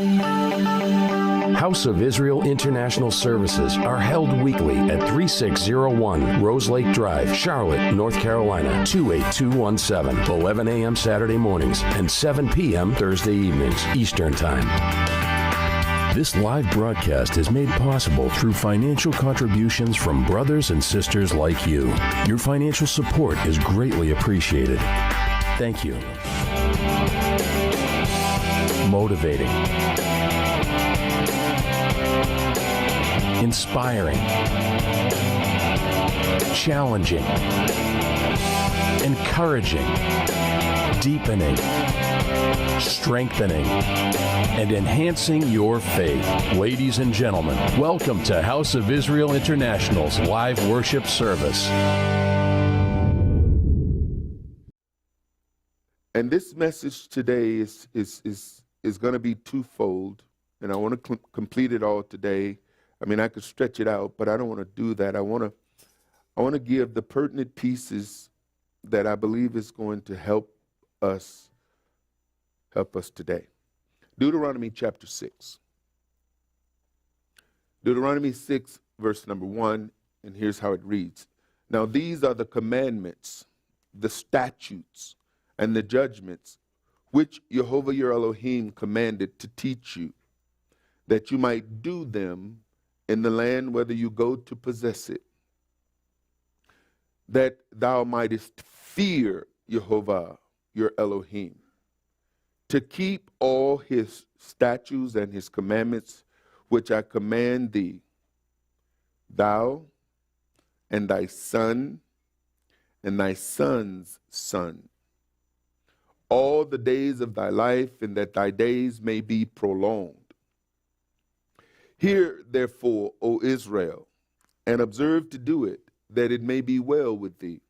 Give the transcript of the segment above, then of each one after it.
House of Israel International Services are held weekly at 3601 Rose Lake Drive, Charlotte, North Carolina, 28217, 11 a.m. Saturday mornings and 7 p.m. Thursday evenings, Eastern Time. This live broadcast is made possible through financial contributions from brothers and sisters like you. Your financial support is greatly appreciated. Thank you. Motivating, inspiring, challenging, encouraging, deepening, strengthening, and enhancing your faith. Ladies and gentlemen, welcome to House of Israel International's live worship service. And this message today is going to be twofold, and I want to complete it all today. I mean, I could stretch it out, but I don't want to do that. I want to give the pertinent pieces that I believe is going to help us today. Deuteronomy chapter 6. Deuteronomy 6, verse number 1, and here's how it reads. Now these are the commandments, the statutes, and the judgments which Jehovah your Elohim commanded to teach you, that you might do them in the land whether you go to possess it, that thou mightest fear Jehovah your Elohim, to keep all his statutes and his commandments which I command thee, thou and thy son and thy son's son, all the days of thy life, and that thy days may be prolonged. Hear, therefore, O Israel, and observe to do it, that it may be well with thee,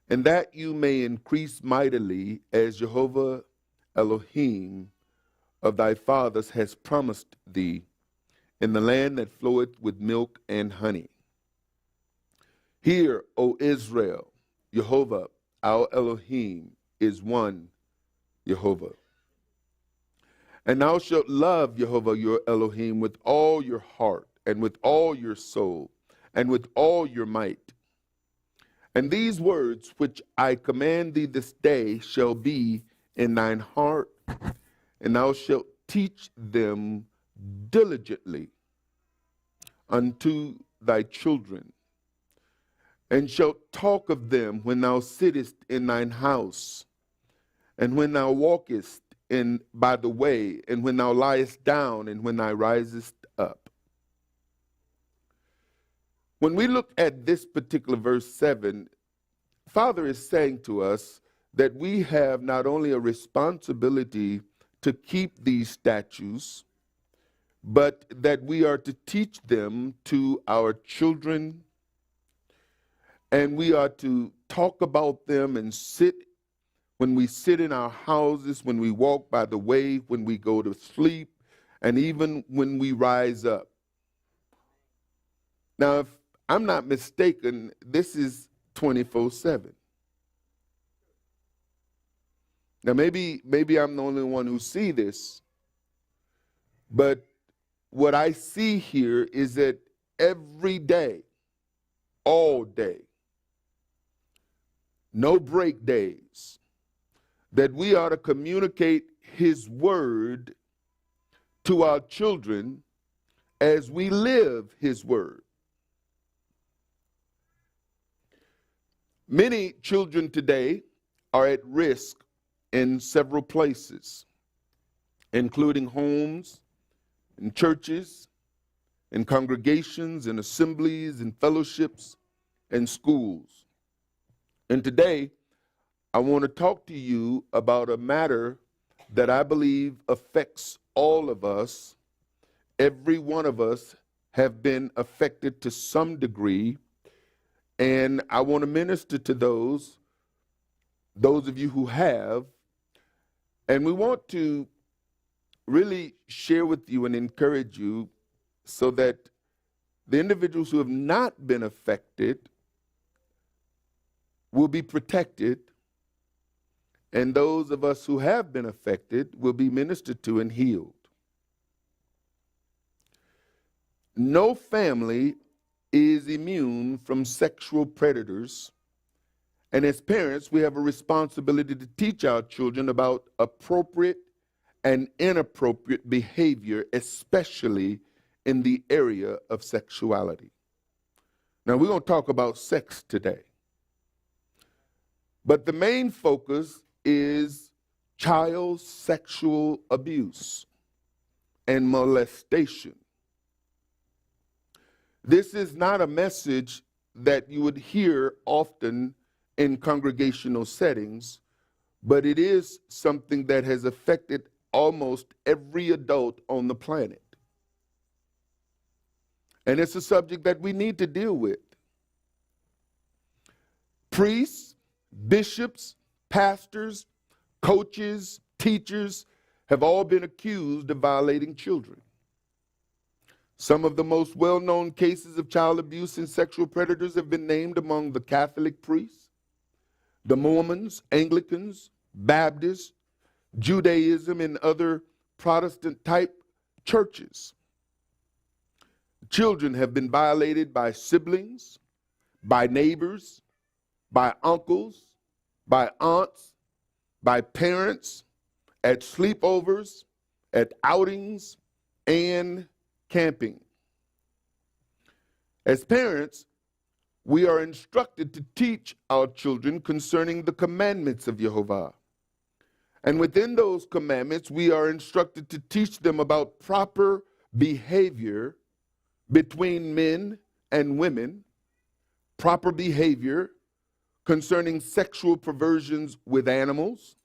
and that you may increase mightily, as Jehovah Elohim of thy fathers has promised thee, in the land that floweth with milk and honey. Hear, O Israel, Jehovah our Elohim is one Jehovah. And thou shalt love Jehovah your Elohim with all your heart, and with all your soul, and with all your might. And these words which I command thee this day shall be in thine heart, and thou shalt teach them diligently unto thy children, and shalt talk of them when thou sittest in thine house, and when thou walkest by the way, and when thou liest down, and when thou risest up. When we look at this particular verse 7, Father is saying to us that we have not only a responsibility to keep these statutes, but that we are to teach them to our children, and we are to talk about them and when we sit in our houses, when we walk by the way, when we go to sleep, and even when we rise up. Now, if I'm not mistaken, this is 24/7. Now, maybe I'm the only one who see this, but what I see here is that every day, all day, no break days, that we are to communicate his word to our children as we live his word. Many children today are at risk in several places, including homes, in churches, in congregations, in assemblies, in fellowships, and schools. And today, I want to talk to you about a matter that I believe affects all of us. Every one of us have been affected to some degree, and I want to minister to those of you who have, and we want to really share with you and encourage you so that the individuals who have not been affected will be protected, and those of us who have been affected will be ministered to and healed. no family is immune from sexual predators. And as parents, we have a responsibility to teach our children about appropriate and inappropriate behavior, especially in the area of sexuality. Now, we're going to talk about sex today. But the main focus is child sexual abuse and molestation. This is not a message that you would hear often in congregational settings, but it is something that has affected almost every adult on the planet. And it's a subject that we need to deal with. Priests, bishops, pastors, coaches, teachers have all been accused of violating children. Some of the most well-known cases of child abuse and sexual predators have been named among the Catholic priests, the Mormons, Anglicans, Baptists, Judaism, and other Protestant-type churches. Children have been violated by siblings, by neighbors, by uncles, by aunts, by parents, at sleepovers, at outings, and camping. As parents, we are instructed to teach our children concerning the commandments of Jehovah. And within those commandments, we are instructed to teach them about proper behavior between men and women, proper behavior concerning sexual perversions with animals,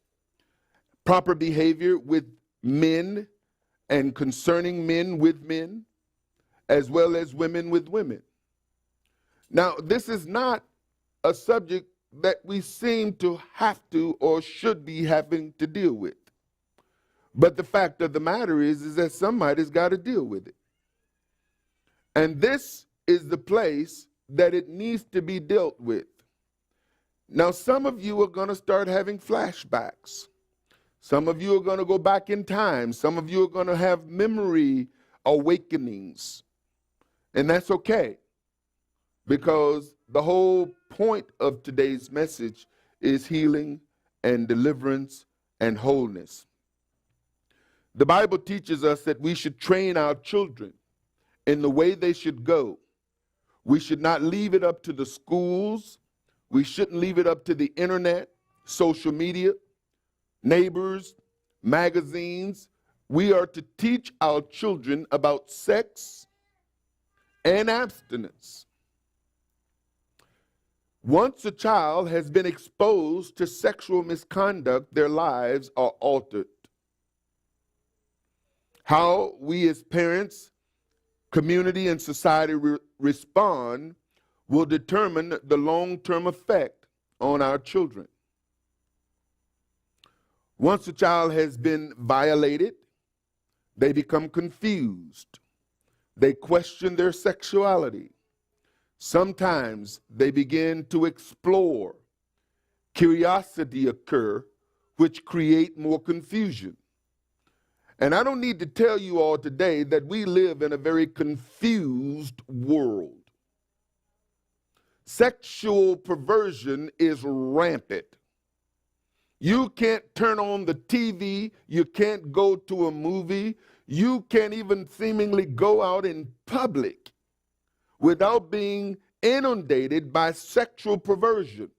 proper behavior with men and concerning men with men, as well as women with women. Now, this is not a subject that we seem to have to or should be having to deal with. But the fact of the matter is that somebody's got to deal with it. And this is the place that it needs to be dealt with. Now, some of you are going to start having flashbacks. Some of you are going to go back in time. Some of you are going to have memory awakenings. And that's okay, because the whole point of today's message is healing and deliverance and wholeness. The Bible teaches us that we should train our children in the way they should go. We should not leave it up to the schools. We shouldn't leave it up to the internet, social media, neighbors, magazines. We are to teach our children about sex and abstinence. Once a child has been exposed to sexual misconduct, their lives are altered. How we as parents, community, and society respond will determine the long-term effect on our children. Once a child has been violated, they become confused. They question their sexuality. Sometimes they begin to explore. Curiosity occurs, which create more confusion. And I don't need to tell you all today that we live in a very confused world. Sexual perversion is rampant. You can't turn on the TV, you can't go to a movie, you can't even seemingly go out in public without being inundated by sexual perversion.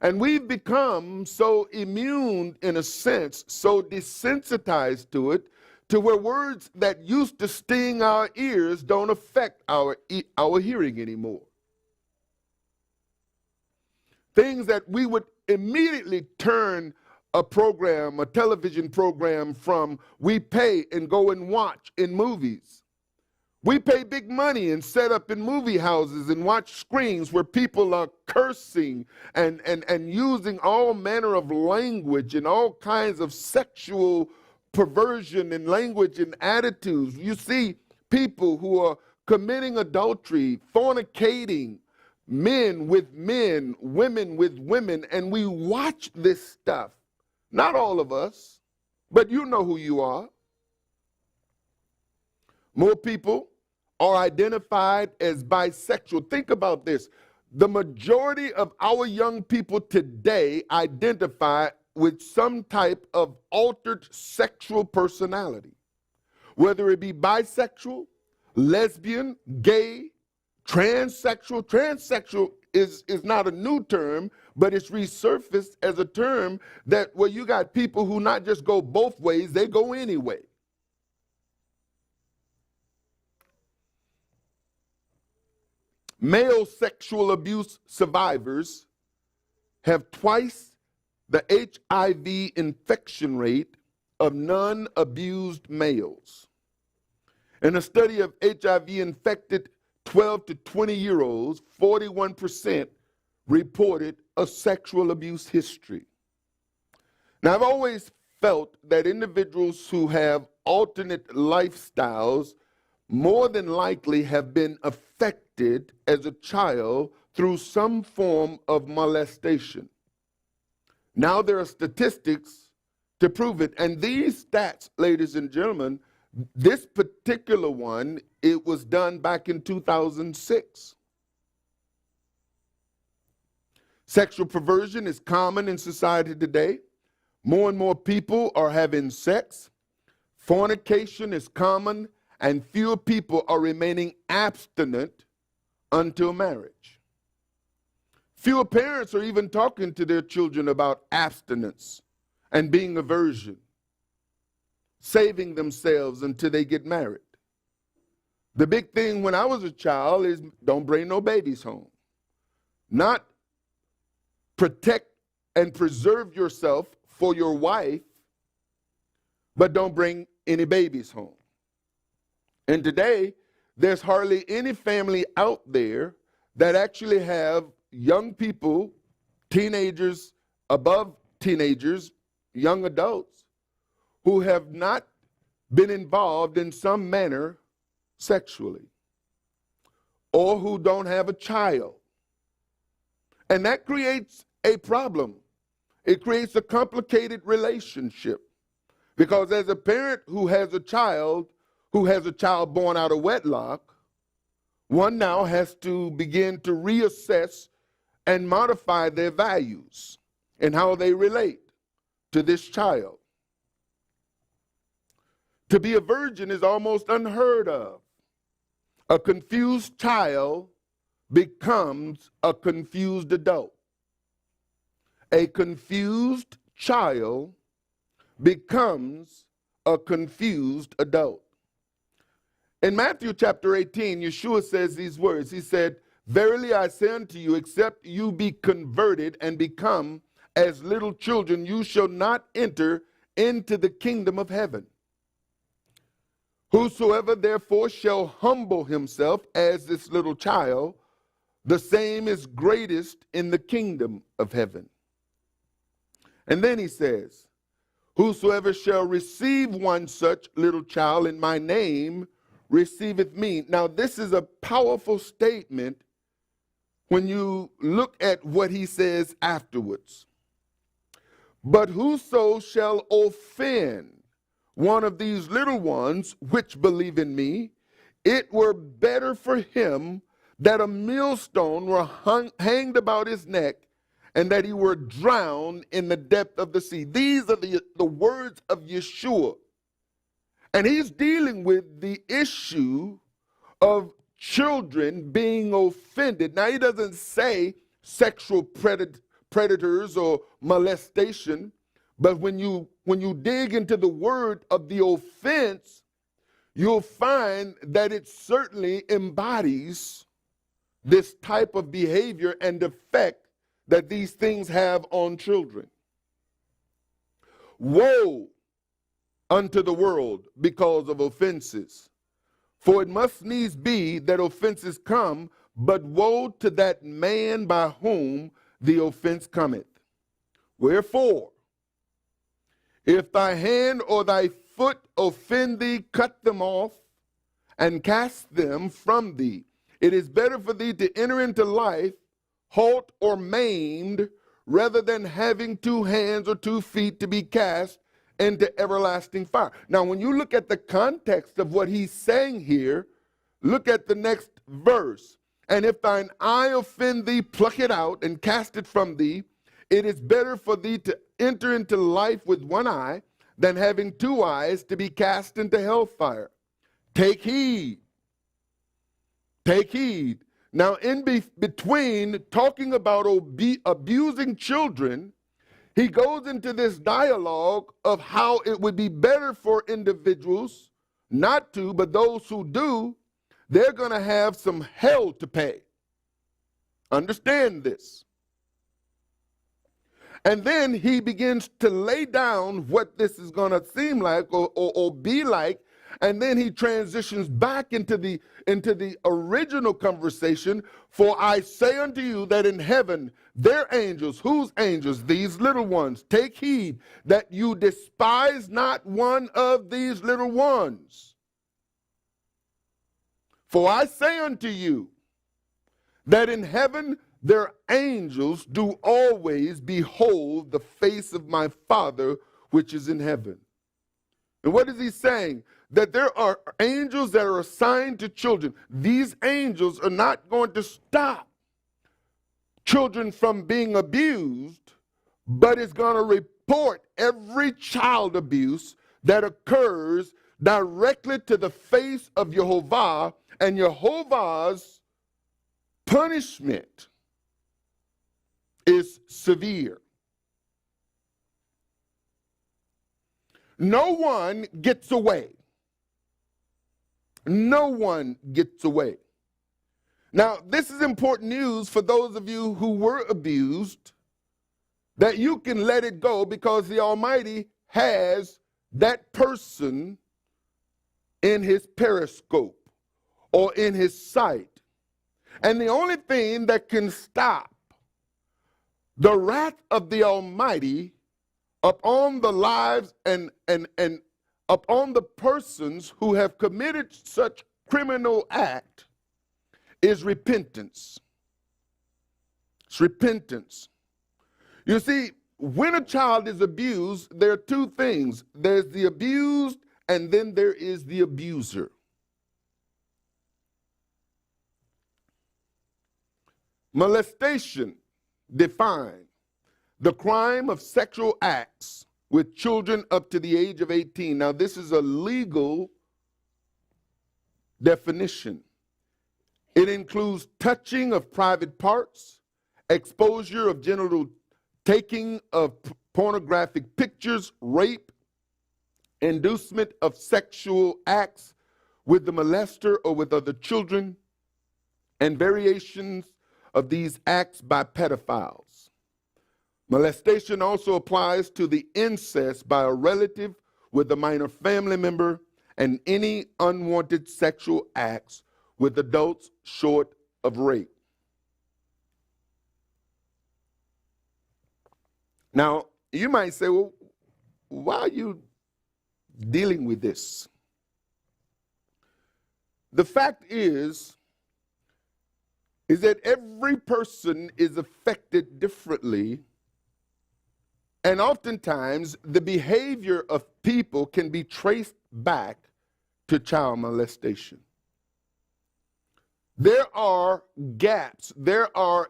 And we've become so immune, in a sense, so desensitized to it, to where words that used to sting our ears don't affect our hearing anymore. Things that we would immediately turn a program, a television program from, we pay and go and watch in movies. We pay big money and set up in movie houses and watch screens where people are cursing and using all manner of language and all kinds of sexual perversion and language and attitudes. You see people who are committing adultery, fornicating, men with men, women with women, and we watch this stuff. Not all of us, but you know who you are. More people are identified as bisexual. Think about this. The majority of our young people today identify with some type of altered sexual personality, whether it be bisexual, lesbian, gay, transsexual. Transsexual is not a new term, but it's resurfaced as a term that where you got people who not just go both ways, they go anyway. Male sexual abuse survivors have twice the HIV infection rate of non-abused males. In a study of HIV-infected 12 to 20-year-olds, 41% reported a sexual abuse history. Now, I've always felt that individuals who have alternate lifestyles more than likely have been affected as a child through some form of molestation. Now there are statistics to prove it. And these stats, ladies and gentlemen, this particular one, it was done back in 2006. Sexual perversion is common in society today. More and more people are having sex. Fornication is common, and fewer people are remaining abstinent until marriage. Fewer parents are even talking to their children about abstinence and being a virgin, saving themselves until they get married. The big thing when I was a child is don't bring no babies home. Not protect and preserve yourself for your wife, but don't bring any babies home. And today, there's hardly any family out there that actually have young people, teenagers, above teenagers, young adults, who have not been involved in some manner sexually, or who don't have a child. And that creates a problem. It creates a complicated relationship, because as a parent who has a child born out of wedlock, one now has to begin to reassess and modify their values and how they relate to this child. To be a virgin is almost unheard of. A confused child becomes a confused adult. A confused child becomes a confused adult. In Matthew chapter 18, Yeshua says these words. He said, "Verily I say unto you, except you be converted and become as little children, you shall not enter into the kingdom of heaven. Whosoever therefore shall humble himself as this little child, the same is greatest in the kingdom of heaven." And then he says, "Whosoever shall receive one such little child in my name receiveth me." Now, this is a powerful statement when you look at what he says afterwards. "But whoso shall offend one of these little ones which believe in me, it were better for him that a millstone were hanged about his neck, and that he were drowned in the depth of the sea." These are the words of Yeshua. And he's dealing with the issue of children being offended. Now, he doesn't say sexual predators or molestation, but when you dig into the word of the offense, you'll find that it certainly embodies this type of behavior and effect that these things have on children. Woe unto the world because of offenses. For it must needs be that offenses come, but woe to that man by whom the offense cometh. Wherefore, if thy hand or thy foot offend thee, cut them off and cast them from thee. It is better for thee to enter into life halt or maimed, rather than having 2 hands or 2 feet to be cast into everlasting fire. Now, when you look at the context of what he's saying here, Look at the next verse. And if thine eye offend thee, pluck it out and cast it from thee. It is better for thee to enter into life with one eye than having two eyes to be cast into hellfire. Take heed. Take heed. Now, in between talking about abusing children, he goes into this dialogue of how it would be better for individuals not to, but those who do, they're going to have some hell to pay. Understand this. And then he begins to lay down what this is going to seem like or be like. And then he transitions back into the original conversation. For I say unto you that in heaven, their angels, whose angels? These little ones. Take heed that you despise not one of these little ones. For I say unto you that in heaven their angels do always behold the face of my Father which is in heaven. And what is he saying? That there are angels that are assigned to children. These angels are not going to stop children from being abused, but it's going to report every child abuse that occurs directly to the face of Jehovah, and Jehovah's punishment is severe. No one gets away. No one gets away. Now, this is important news for those of you who were abused, that you can let it go because the Almighty has that person in his periscope or in his sight. And the only thing that can stop the wrath of the Almighty upon the lives and upon the persons who have committed such criminal act is repentance. It's repentance. You see, when a child is abused, there are two things. There's the abused, and then there is the abuser. Molestation, defined, the crime of sexual acts with children up to the age of 18. Now, this is a legal definition. It includes touching of private parts, exposure of genital, taking of pornographic pictures, rape, inducement of sexual acts with the molester or with other children, and variations of these acts by pedophiles. Molestation also applies to the incest by a relative with a minor family member and any unwanted sexual acts with adults short of rape. Now, you might say, well, why are you dealing with this? The fact is that every person is affected differently, and oftentimes the behavior of people can be traced back to child molestation. There are gaps. There are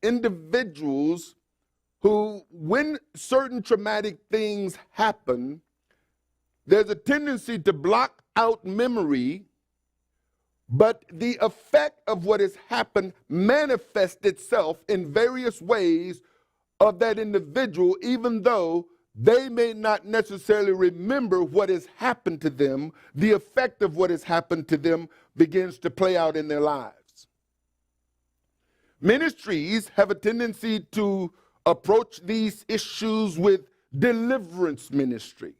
individuals who, when certain traumatic things happen, there's a tendency to block out memory, but the effect of what has happened manifests itself in various ways of that individual, even though they may not necessarily remember what has happened to them. The effect of what has happened to them begins to play out in their lives. Ministries have a tendency to approach these issues with deliverance ministry,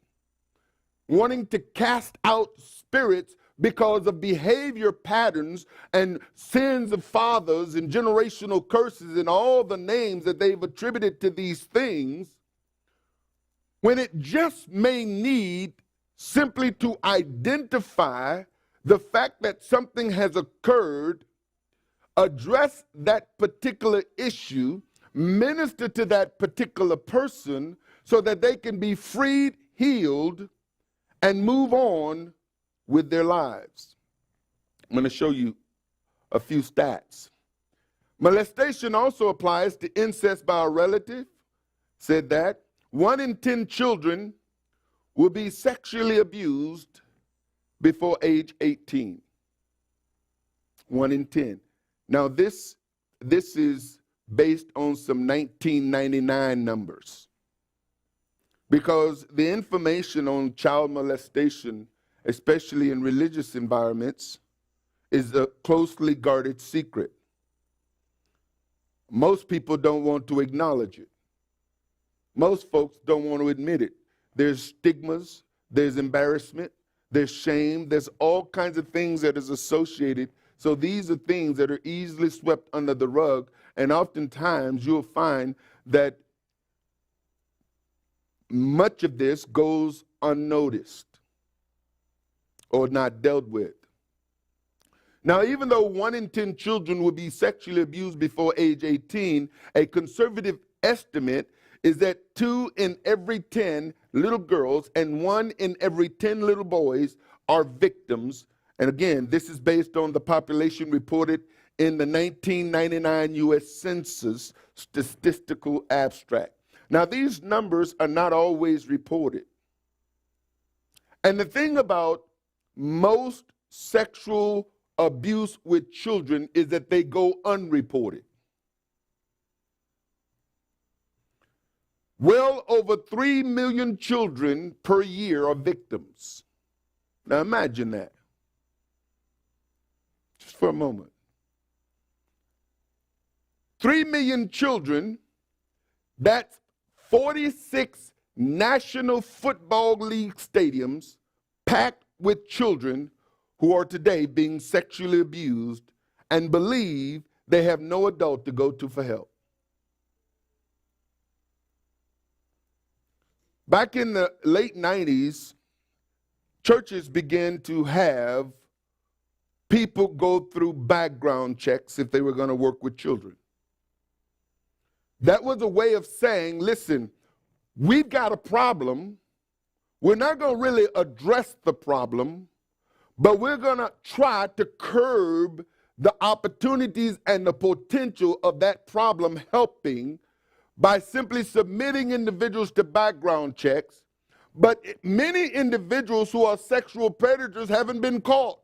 wanting to cast out spirits because of behavior patterns and sins of fathers and generational curses and all the names that they've attributed to these things, when it just may need simply to identify the fact that something has occurred, address that particular issue, minister to that particular person so that they can be freed, healed, and move on with their lives. I'm going to show you a few stats. Molestation also applies to incest by a relative. Said that 1 in 10 children will be sexually abused before age 18. 1 in 10. Now this is based on some 1999 numbers, because the information on child molestation, especially in religious environments, is a closely guarded secret. Most people don't want to acknowledge it. Most folks don't want to admit it. There's stigmas, there's embarrassment, there's shame, there's all kinds of things that is associated. So these are things that are easily swept under the rug, and oftentimes you'll find that much of this goes unnoticed or not dealt with. Now, even though 1 in 10 children will be sexually abused before age 18, a conservative estimate is that 2 in every 10 little girls and 1 in every 10 little boys are victims. And again, this is based on the population reported in the 1999 U.S. Census Statistical Abstract. Now, these numbers are not always reported. And the thing about most sexual abuse with children is that they go unreported. Well over 3 million children per year are victims. Now imagine that. Just for a moment. 3 million children, that's 46 National Football League stadiums packed with children who are today being sexually abused and believe they have no adult to go to for help. Back in the late 90s, churches began to have people go through background checks if they were going to work with children. That was a way of saying, listen, we've got a problem. We're not going to really address the problem, but we're going to try to curb the opportunities and the potential of that problem helping by simply submitting individuals to background checks. But many individuals who are sexual predators haven't been caught.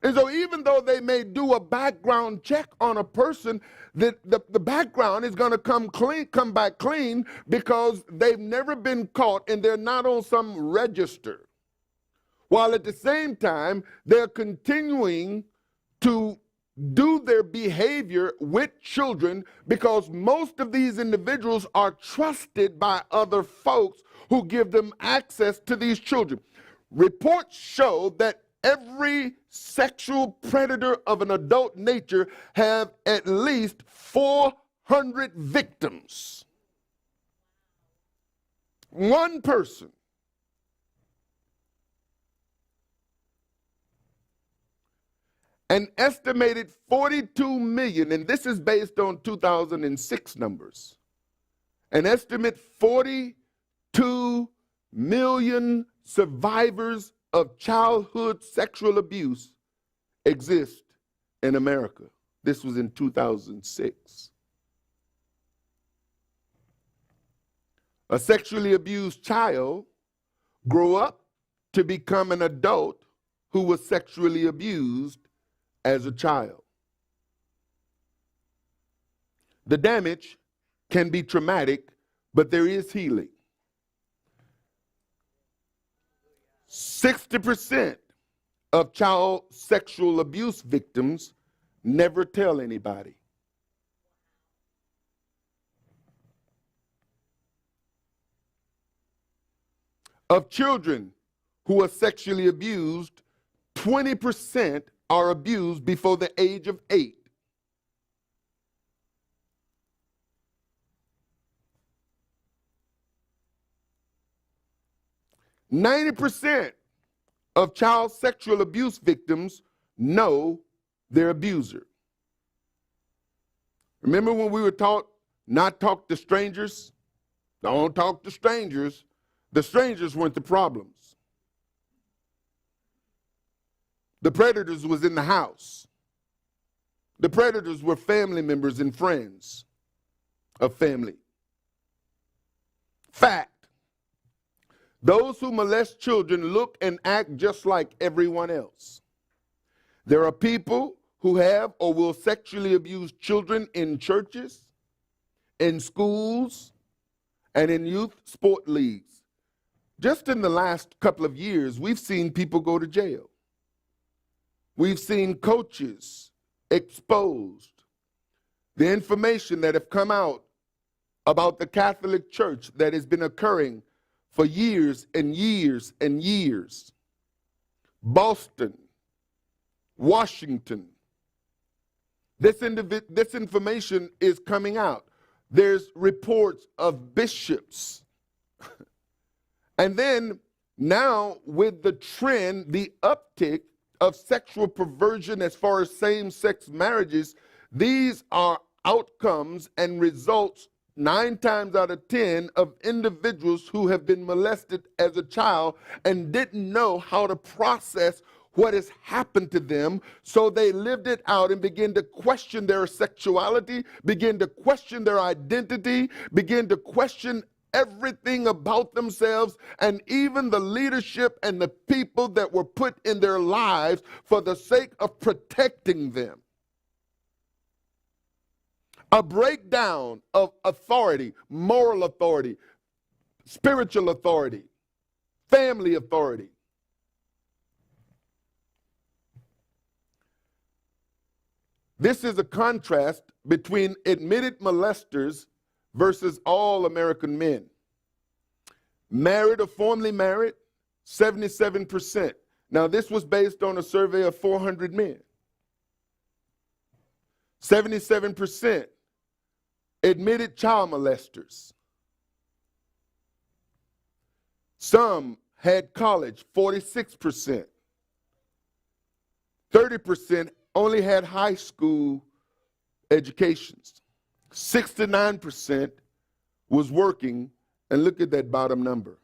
And so even though they may do a background check on a person, the background is going to come back clean because they've never been caught and they're not on some register. While at the same time, they're continuing to do their behavior with children because most of these individuals are trusted by other folks who give them access to these children. Reports show that every sexual predator of an adult nature have at least 400 victims. One person. An estimated 42 million, and this is based on 2006 numbers, an estimate 42 million survivors of childhood sexual abuse exist in America. This was in 2006. A sexually abused child grew up to become an adult who was sexually abused as a child. The damage can be traumatic, but there is healing. 60% of child sexual abuse victims never tell anybody. Of children who are sexually abused, 20% are abused before the age of 8. %90 of child sexual abuse victims know their abuser. Remember when we were taught not talk to strangers? Don't talk to strangers. The strangers weren't the problems. The predators was in the house. The predators were family members and friends of family. Fact. Those who molest children look and act just like everyone else. There are people who have or will sexually abuse children in churches, in schools, and in youth sport leagues. Just in the last couple of years, we've seen people go to jail. We've seen coaches exposed. The information that have come out about the Catholic Church that has been occurring for years and years and years. Boston, Washington. This information is coming out. There's reports of bishops. And then now with the trend, the uptick of sexual perversion as far as same-sex marriages, these are outcomes and results 9 times out of 10 of individuals who have been molested as a child and didn't know how to process what has happened to them, so they lived it out and began to question their sexuality, began to question their identity, began to question everything about themselves, and even the leadership and the people that were put in their lives for the sake of protecting them. A breakdown of authority, moral authority, spiritual authority, family authority. This is a contrast between admitted molesters versus all American men. Married or formerly married, 77%. Now, this was based on a survey of 400 men. 77% admitted child molesters. Some had college, 46%. 30% only had high school educations. 69% was working, and look at that bottom number.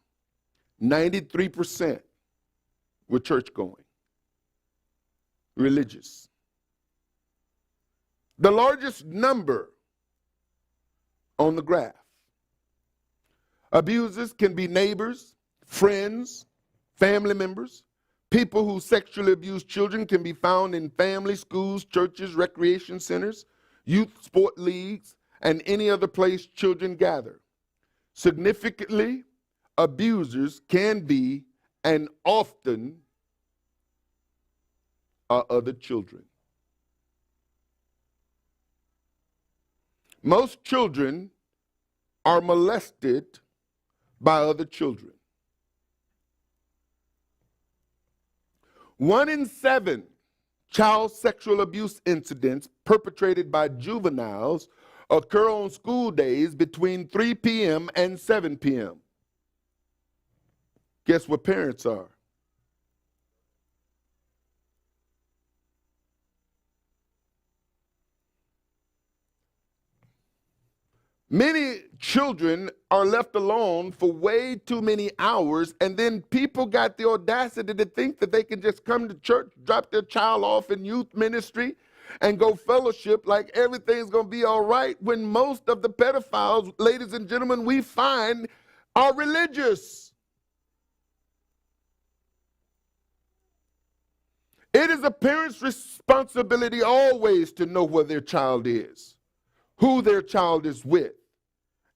93% were church going, religious. The largest number on the graph. Abusers can be neighbors, friends, family members. People who sexually abuse children can be found in family, schools, churches, recreation centers, youth sport leagues, and any other place children gather. Significantly, abusers can be and often are other children. Most children are molested by other children. 1 in 7 child sexual abuse incidents perpetrated by juveniles occur on school days between 3 p.m. and 7 p.m. Guess what parents are? Many children are left alone for way too many hours, and then people got the audacity to think that they can just come to church, drop their child off in youth ministry, and go fellowship like everything's going to be all right, when most of the pedophiles, ladies and gentlemen, we find are religious. It is a parent's responsibility always to know where their child is, who their child is with,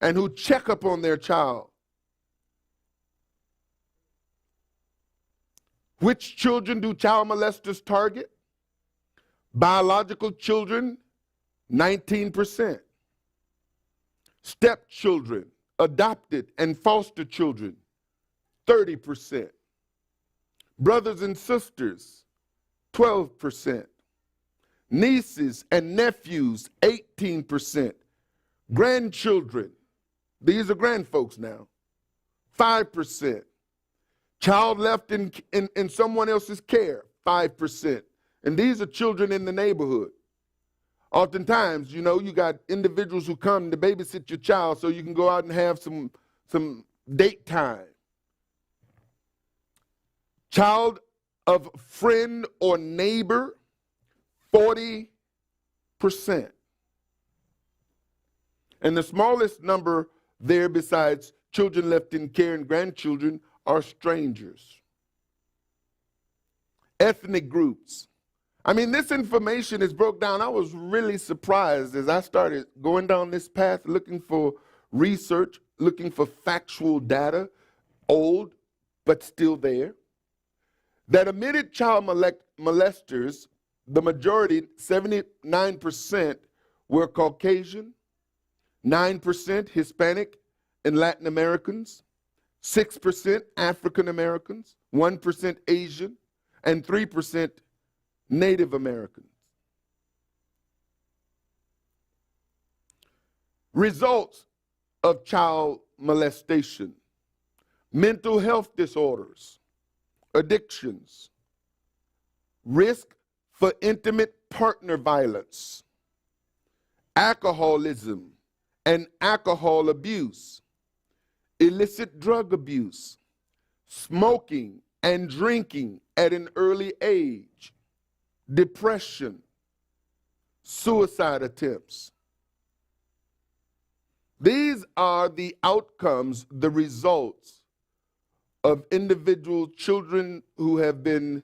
and who check up on their child. Which children do child molesters target? Biological children, 19%. Stepchildren, adopted and foster children, 30%. Brothers and sisters, 12%. Nieces and nephews, 18%. Grandchildren, these are grandfolks now, 5%. Child left in someone else's care, 5%. And these are children in the neighborhood. Oftentimes, you know, you got individuals who come to babysit your child so you can go out and have some date time. Child of friend or neighbor, 40%. And the smallest number there, besides children left in care and grandchildren, are strangers. Ethnic groups. I mean, this information is broke down. I was really surprised as I started going down this path, looking for research, looking for factual data, old but still there, that admitted child molesters, the majority, 79%, were Caucasian, 9% Hispanic and Latin Americans, 6% African Americans, 1% Asian, and 3% Native Americans. Results of child molestation: mental health disorders, addictions, risk for intimate partner violence, alcoholism and alcohol abuse, illicit drug abuse, smoking and drinking at an early age, depression, suicide attempts. These are the outcomes, the results of individual children who have been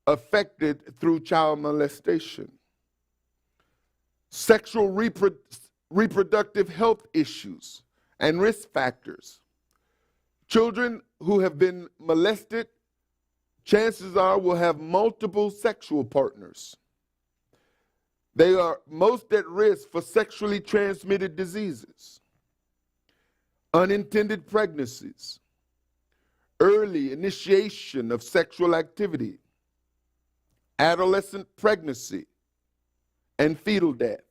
affected through child molestation. Sexual reproductive health issues and risk factors. Children who have been molested, chances are, will have multiple sexual partners. They are most at risk for sexually transmitted diseases, unintended pregnancies, early initiation of sexual activity, adolescent pregnancy, and fetal death.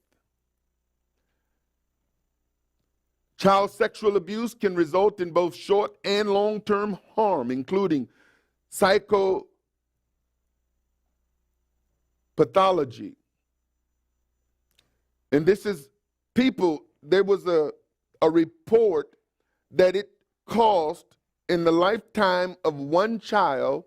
Child sexual abuse can result in both short and long-term harm, including psychopathology. And this is people, there was a report that it cost in the lifetime of one child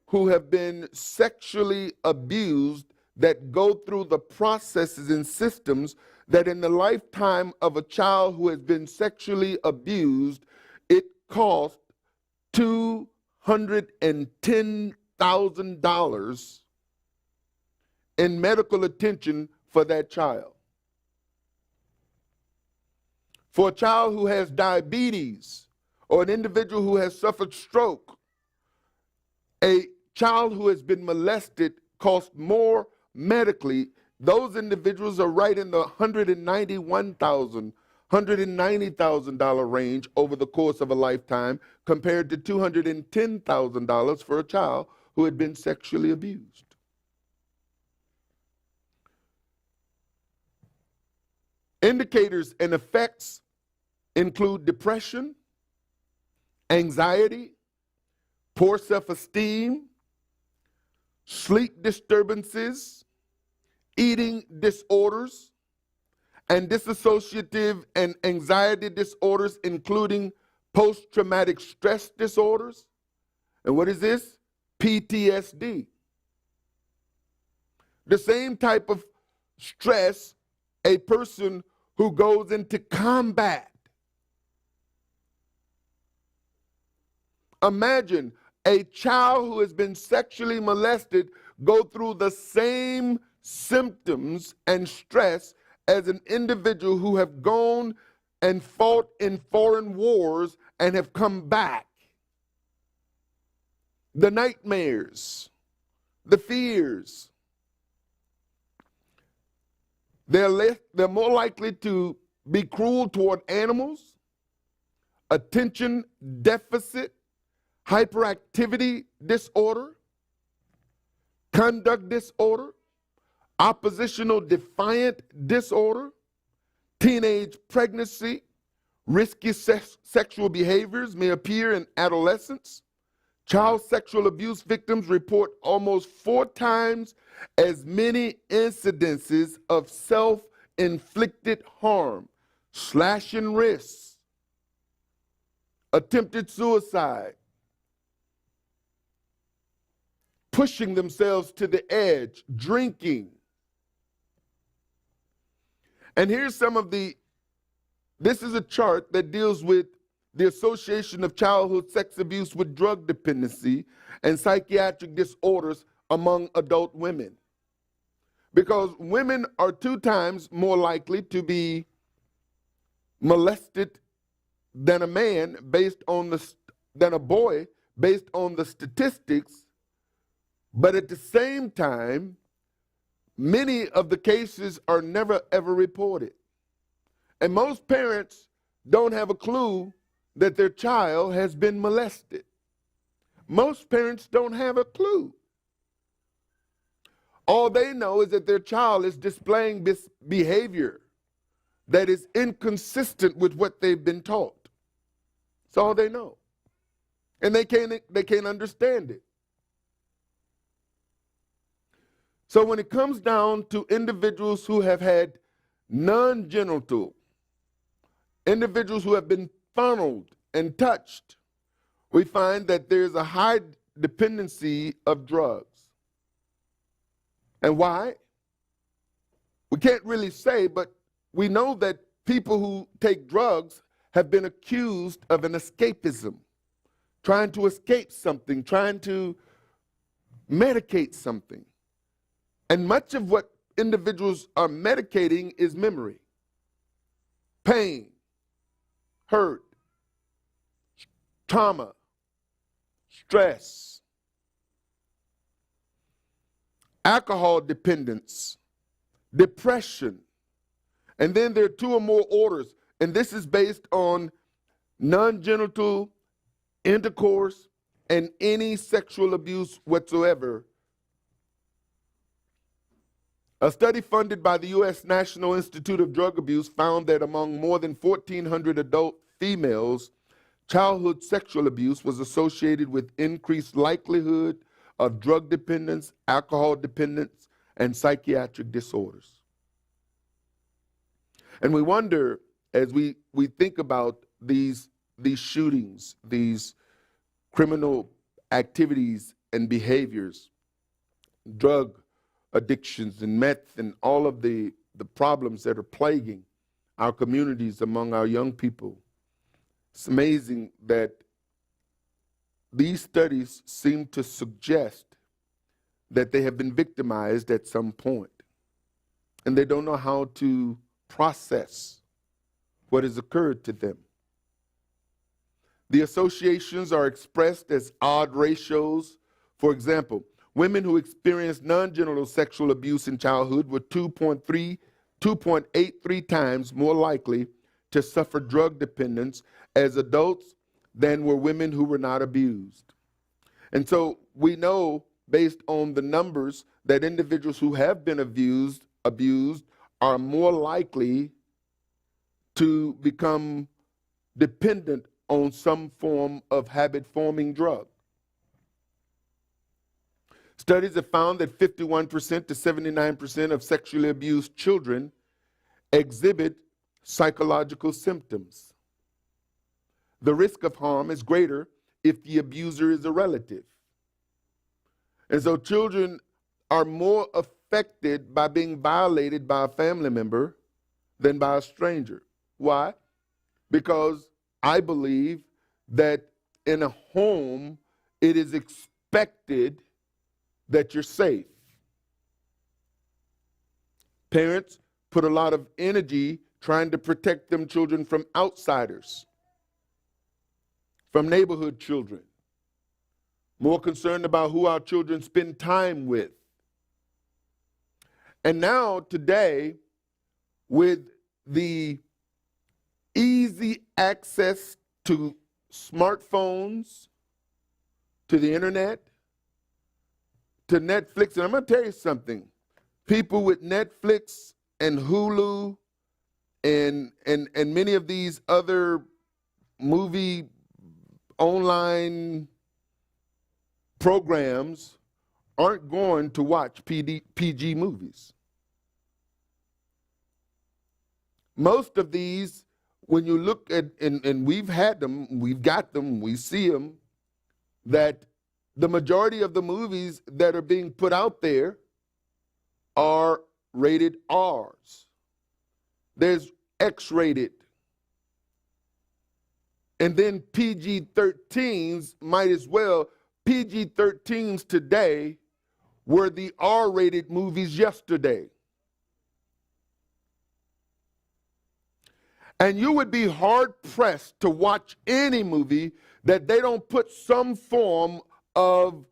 who have been sexually abused, that go through the processes and systems, that in the lifetime of a child who has been sexually abused, it cost $210,000 in medical attention for that child. For a child who has diabetes, or an individual who has suffered stroke, a child who has been molested costs more medically. Those individuals are right in the $191,000, $190,000 range over the course of a lifetime, compared to $210,000 for a child who had been sexually abused. Indicators and effects include depression, anxiety, poor self-esteem, sleep disturbances, eating disorders, and dissociative and anxiety disorders, including post-traumatic stress disorders. And what is this? PTSD. The same type of stress a person who goes into combat. Imagine a child who has been sexually molested go through the same symptoms and stress as an individual who have gone and fought in foreign wars and have come back. The nightmares, the fears. They're more likely to be cruel toward animals, attention deficit, hyperactivity disorder, conduct disorder, oppositional defiant disorder, teenage pregnancy, risky sexual behaviors may appear in adolescence. Child sexual abuse victims report almost 4 times as many incidences of self-inflicted harm, slashing wrists, attempted suicide, pushing themselves to the edge, drinking. And here's this is a chart that deals with the association of childhood sex abuse with drug dependency and psychiatric disorders among adult women. Because women are 2 times more likely to be molested than a man than a boy based on the statistics, but at the same time, many of the cases are never ever reported. And most parents don't have a clue that their child has been molested. Most parents don't have a clue. All they know is that their child is displaying this behavior that is inconsistent with what they've been taught. That's all they know. And they can't understand it. So when it comes down to individuals who have had non-genital, individuals who have been funneled and touched, we find that there's a high dependency of drugs. And why? We can't really say, but we know that people who take drugs have been accused of an escapism, trying to escape something, trying to medicate something. And much of what individuals are medicating is memory, pain, hurt, trauma, stress, alcohol dependence, depression. And then there are 2 or more orders, and this is based on non-genital intercourse and any sexual abuse whatsoever. A study funded by the U.S. National Institute of Drug Abuse found that among more than 1,400 adult females, childhood sexual abuse was associated with increased likelihood of drug dependence, alcohol dependence, and psychiatric disorders. And we wonder, as we think about these shootings, these criminal activities and behaviors, drug addictions and meth and all of the problems that are plaguing our communities among our young people, it's amazing that these studies seem to suggest that they have been victimized at some point, and they don't know how to process what has occurred to them. The associations are expressed as odd ratios. For example, women who experienced non-genital sexual abuse in childhood were 2.83 times more likely to suffer drug dependence as adults than were women who were not abused. And so we know, based on the numbers, that individuals who have been abused are more likely to become dependent on some form of habit-forming drug. Studies have found that 51% to 79% of sexually abused children exhibit psychological symptoms. The risk of harm is greater if the abuser is a relative. And so children are more affected by being violated by a family member than by a stranger. Why? Because I believe that in a home, it is expected that you're safe. Parents put a lot of energy trying to protect them children from outsiders, from neighborhood children, more concerned about who our children spend time with. And now, today, with the easy access to smartphones, to the internet, to Netflix, and I'm going to tell you something. People with Netflix and Hulu and many of these other movie online programs aren't going to watch PG movies. Most of these, when you look at, and we've had them, we've got them, we see them, that the majority of the movies that are being put out there are rated R's. There's X-rated. And then PG-13s might as well. PG-13s today were the R-rated movies yesterday. And you would be hard-pressed to watch any movie that they don't put some form of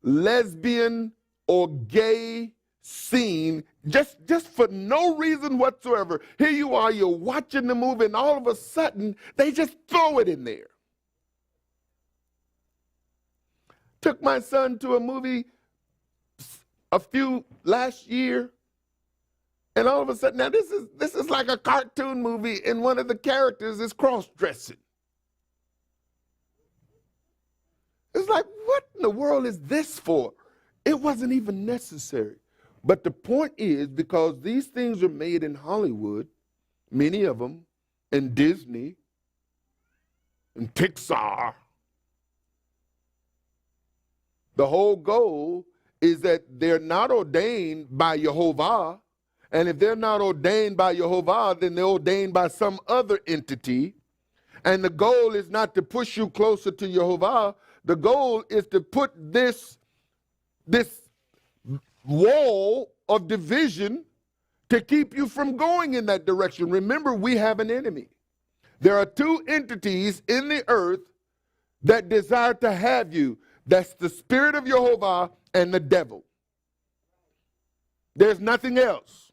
lesbian or gay scene just for no reason whatsoever. Here you are, you're watching the movie, and all of a sudden, they just throw it in there. Took my son to a movie last year, and all of a sudden, now this is like a cartoon movie, and one of the characters is cross-dressing. It's like, what in the world is this for? It wasn't even necessary. But the point is, because these things are made in Hollywood, many of them, in Disney, and Pixar, the whole goal is that they're not ordained by Jehovah. And if they're not ordained by Jehovah, then they're ordained by some other entity. And the goal is not to push you closer to Jehovah. The goal is to put this wall of division to keep you from going in that direction. Remember, we have an enemy. There are two entities in the earth that desire to have you. That's the spirit of Jehovah and the devil. There's nothing else.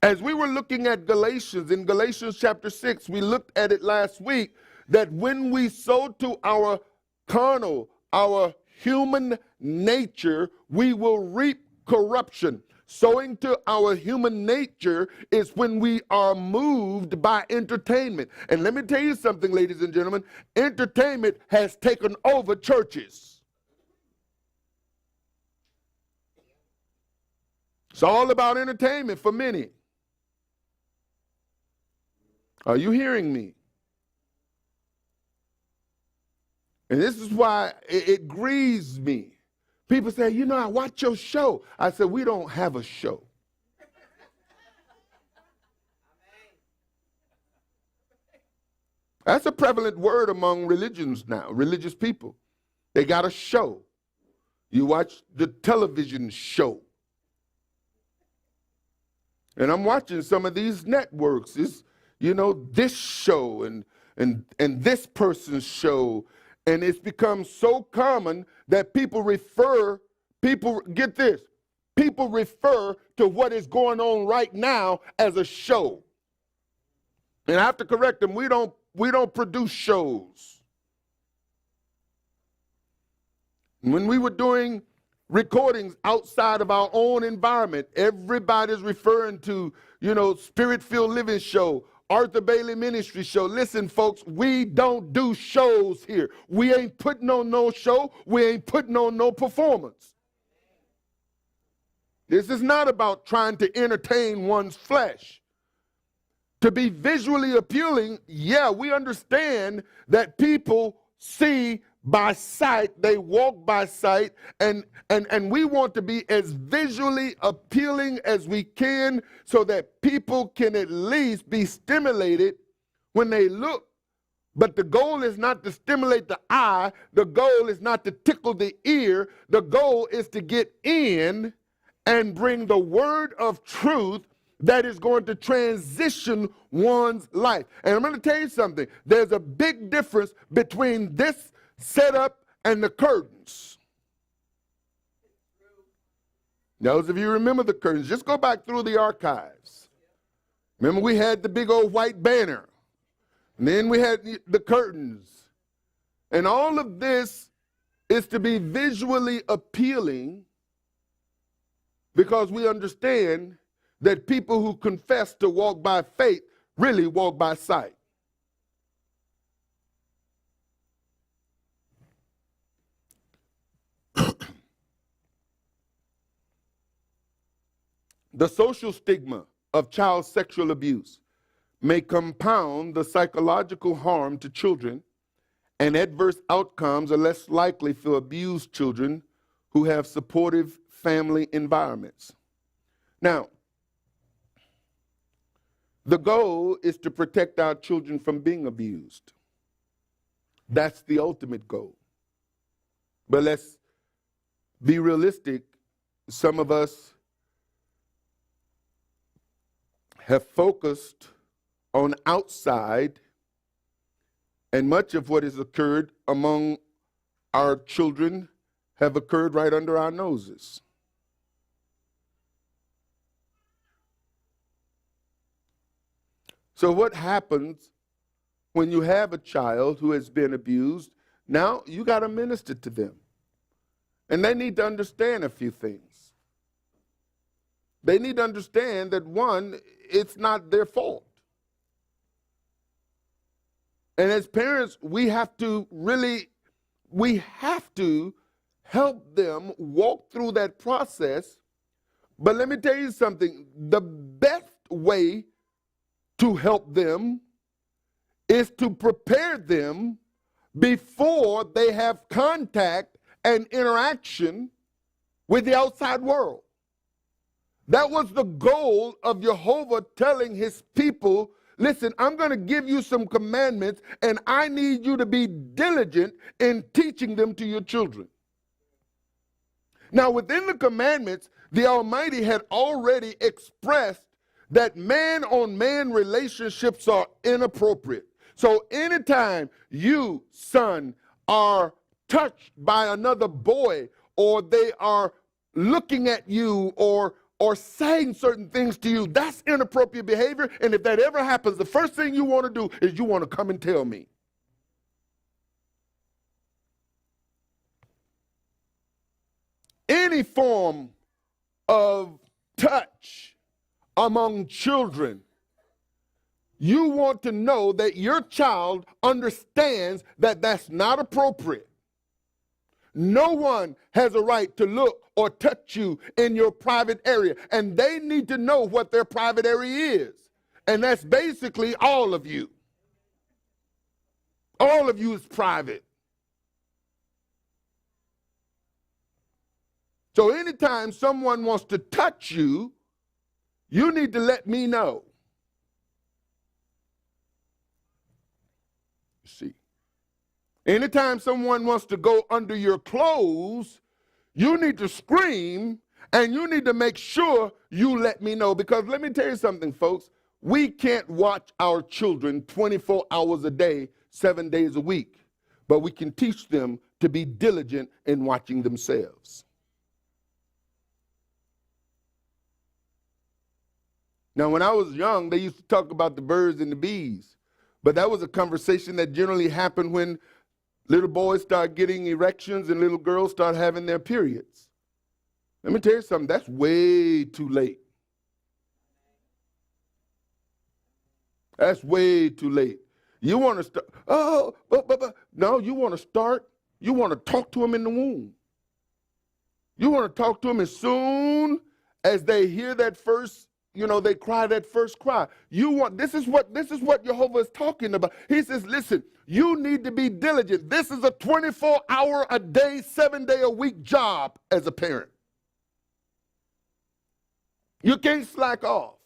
As we were looking at Galatians, in Galatians chapter 6, we looked at it last week, that when we sow to our carnal, our human nature, we will reap corruption. Sowing to our human nature is when we are moved by entertainment. And let me tell you something, ladies and gentlemen, entertainment has taken over churches. It's all about entertainment for many. Are you hearing me? And this is why it grieves me. People say, you know, I watch your show. I said, we don't have a show. That's a prevalent word among religions now, religious people. They got a show. You watch the television show. And I'm watching some of these networks. It's, you know, this show and this person's show. And it's become so common that people refer to what is going on right now as a show. And I have to correct them, we don't produce shows. When we were doing recordings outside of our own environment, everybody's referring to, you know, Spirit-Filled Living Show, Arthur Bailey Ministry Show. Listen, folks, we don't do shows here. We ain't putting on no show. We ain't putting on no performance. This is not about trying to entertain one's flesh. To be visually appealing, yeah, we understand that people see by sight, they walk by sight, and we want to be as visually appealing as we can so that people can at least be stimulated when they look. But the goal is not to stimulate the eye. The goal is not to tickle the ear. The goal is to get in and bring the word of truth that is going to transition one's life. And I'm going to tell you something. There's a big difference between this setup and the curtains. Those of you remember the curtains, just go back through the archives. Remember we had the big old white banner. And then we had the curtains. And all of this is to be visually appealing because we understand that people who confess to walk by faith really walk by sight. The social stigma of child sexual abuse may compound the psychological harm to children and adverse outcomes are less likely for abused children who have supportive family environments. Now, the goal is to protect our children from being abused. That's the ultimate goal. But let's be realistic. Some of us have focused on outside, and much of what has occurred among our children have occurred right under our noses. So what happens when you have a child who has been abused? Now you got to minister to them. And they need to understand a few things. They need to understand that, one, it's not their fault. And as parents, we have to help them walk through that process. But let me tell you something. The best way to help them is to prepare them before they have contact and interaction with the outside world. That was the goal of Jehovah telling his people, listen, I'm going to give you some commandments, and I need you to be diligent in teaching them to your children. Now, within the commandments, the Almighty had already expressed that man-on-man relationships are inappropriate. So anytime you, son, are touched by another boy, or they are looking at you or saying certain things to you, that's inappropriate behavior. And if that ever happens, the first thing you want to do is you want to come and tell me. Any form of touch among children, you want to know that your child understands that that's not appropriate. No one has a right to look or touch you in your private area, and they need to know what their private area is. And that's basically all of you. All of you is private. So anytime someone wants to touch you, you need to let me know. See, anytime someone wants to go under your clothes, you need to scream, and you need to make sure you let me know. Because let me tell you something, folks. We can't watch our children 24 hours a day, 7 days a week. But we can teach them to be diligent in watching themselves. Now, when I was young, they used to talk about the birds and the bees. But that was a conversation that generally happened when little boys start getting erections and little girls start having their periods. Let me tell you something, that's way too late. That's way too late. You want to start, no, you want to start, you want to talk to them in the womb. You want to talk to them as soon as they hear that first, they cry that first cry. This is what Jehovah is talking about. He says, listen, you need to be diligent. This is a 24-hour-a-day, 7-day-a-week job as a parent. You can't slack off.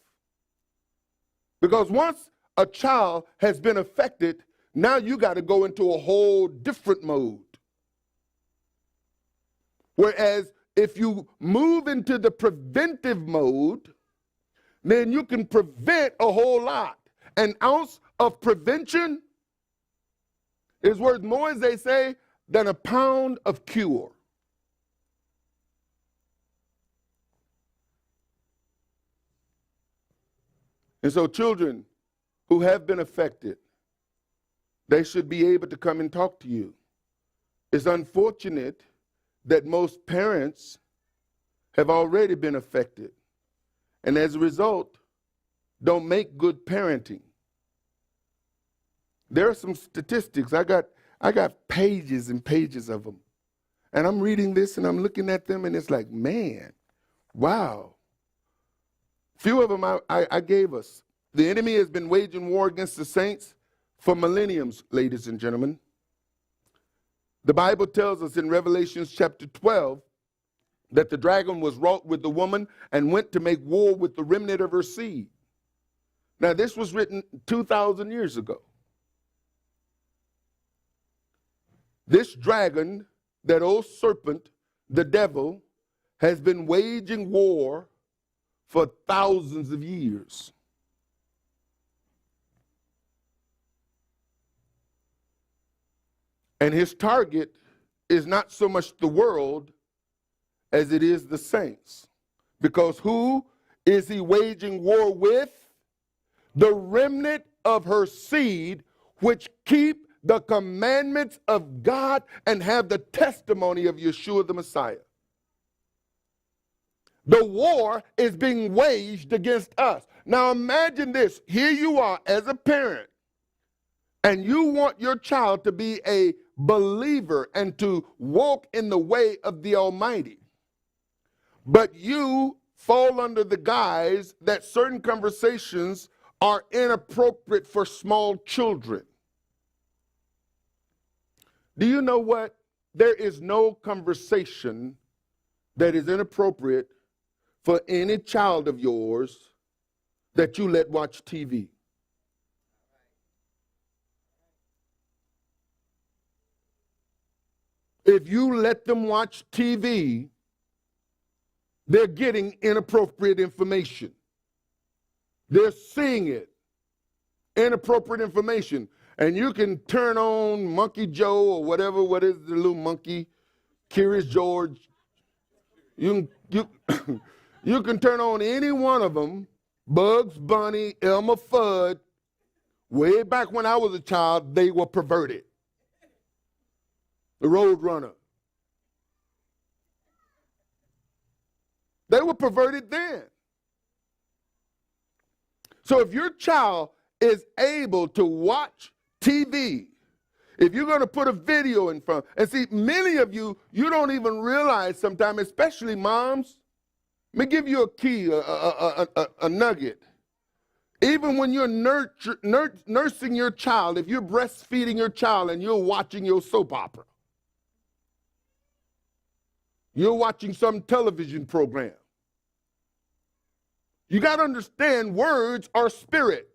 Because once a child has been affected, now you got to go into a whole different mode. Whereas if you move into the preventive mode, then you can prevent a whole lot. An ounce of prevention is worth more, as they say, than a pound of cure. And so children who have been affected, they should be able to come and talk to you. It's unfortunate that most parents have already been affected, and as a result, don't make good parenting. There are some statistics. I got pages and pages of them. And I'm reading this and I'm looking at them, and it's like, man, wow. Few of them I gave us. The enemy has been waging war against the saints for millenniums, ladies and gentlemen. The Bible tells us in Revelation chapter 12 that the dragon was wrought with the woman and went to make war with the remnant of her seed. Now, this was written 2,000 years ago. This dragon, that old serpent, the devil, has been waging war for thousands of years. And his target is not so much the world as it is the saints. Because who is he waging war with? The remnant of her seed, which keep the commandments of God and have the testimony of Yeshua the Messiah. The war is being waged against us. Now imagine this. Here you are as a parent, and you want your child to be a believer and to walk in the way of the Almighty. But you fall under the guise that certain conversations are inappropriate for small children. Do you know what? There is no conversation that is inappropriate for any child of yours that you let watch TV. If you let them watch TV, they're getting inappropriate information. They're seeing it. Inappropriate information. And you can turn on Monkey Joe or whatever, what is the little monkey, Curious George. You can turn on any one of them, Bugs Bunny, Elmer Fudd. Way back when I was a child, they were perverted. The Road Runner. They were perverted then. So if your child is able to watch TV, if you're going to put a video in front, and see, many of you, you don't even realize sometimes, especially moms. Let me give you a key, a nugget. Even when you're nursing your child, if you're breastfeeding your child and you're watching your soap opera, you're watching some television program, you got to understand words are spirit.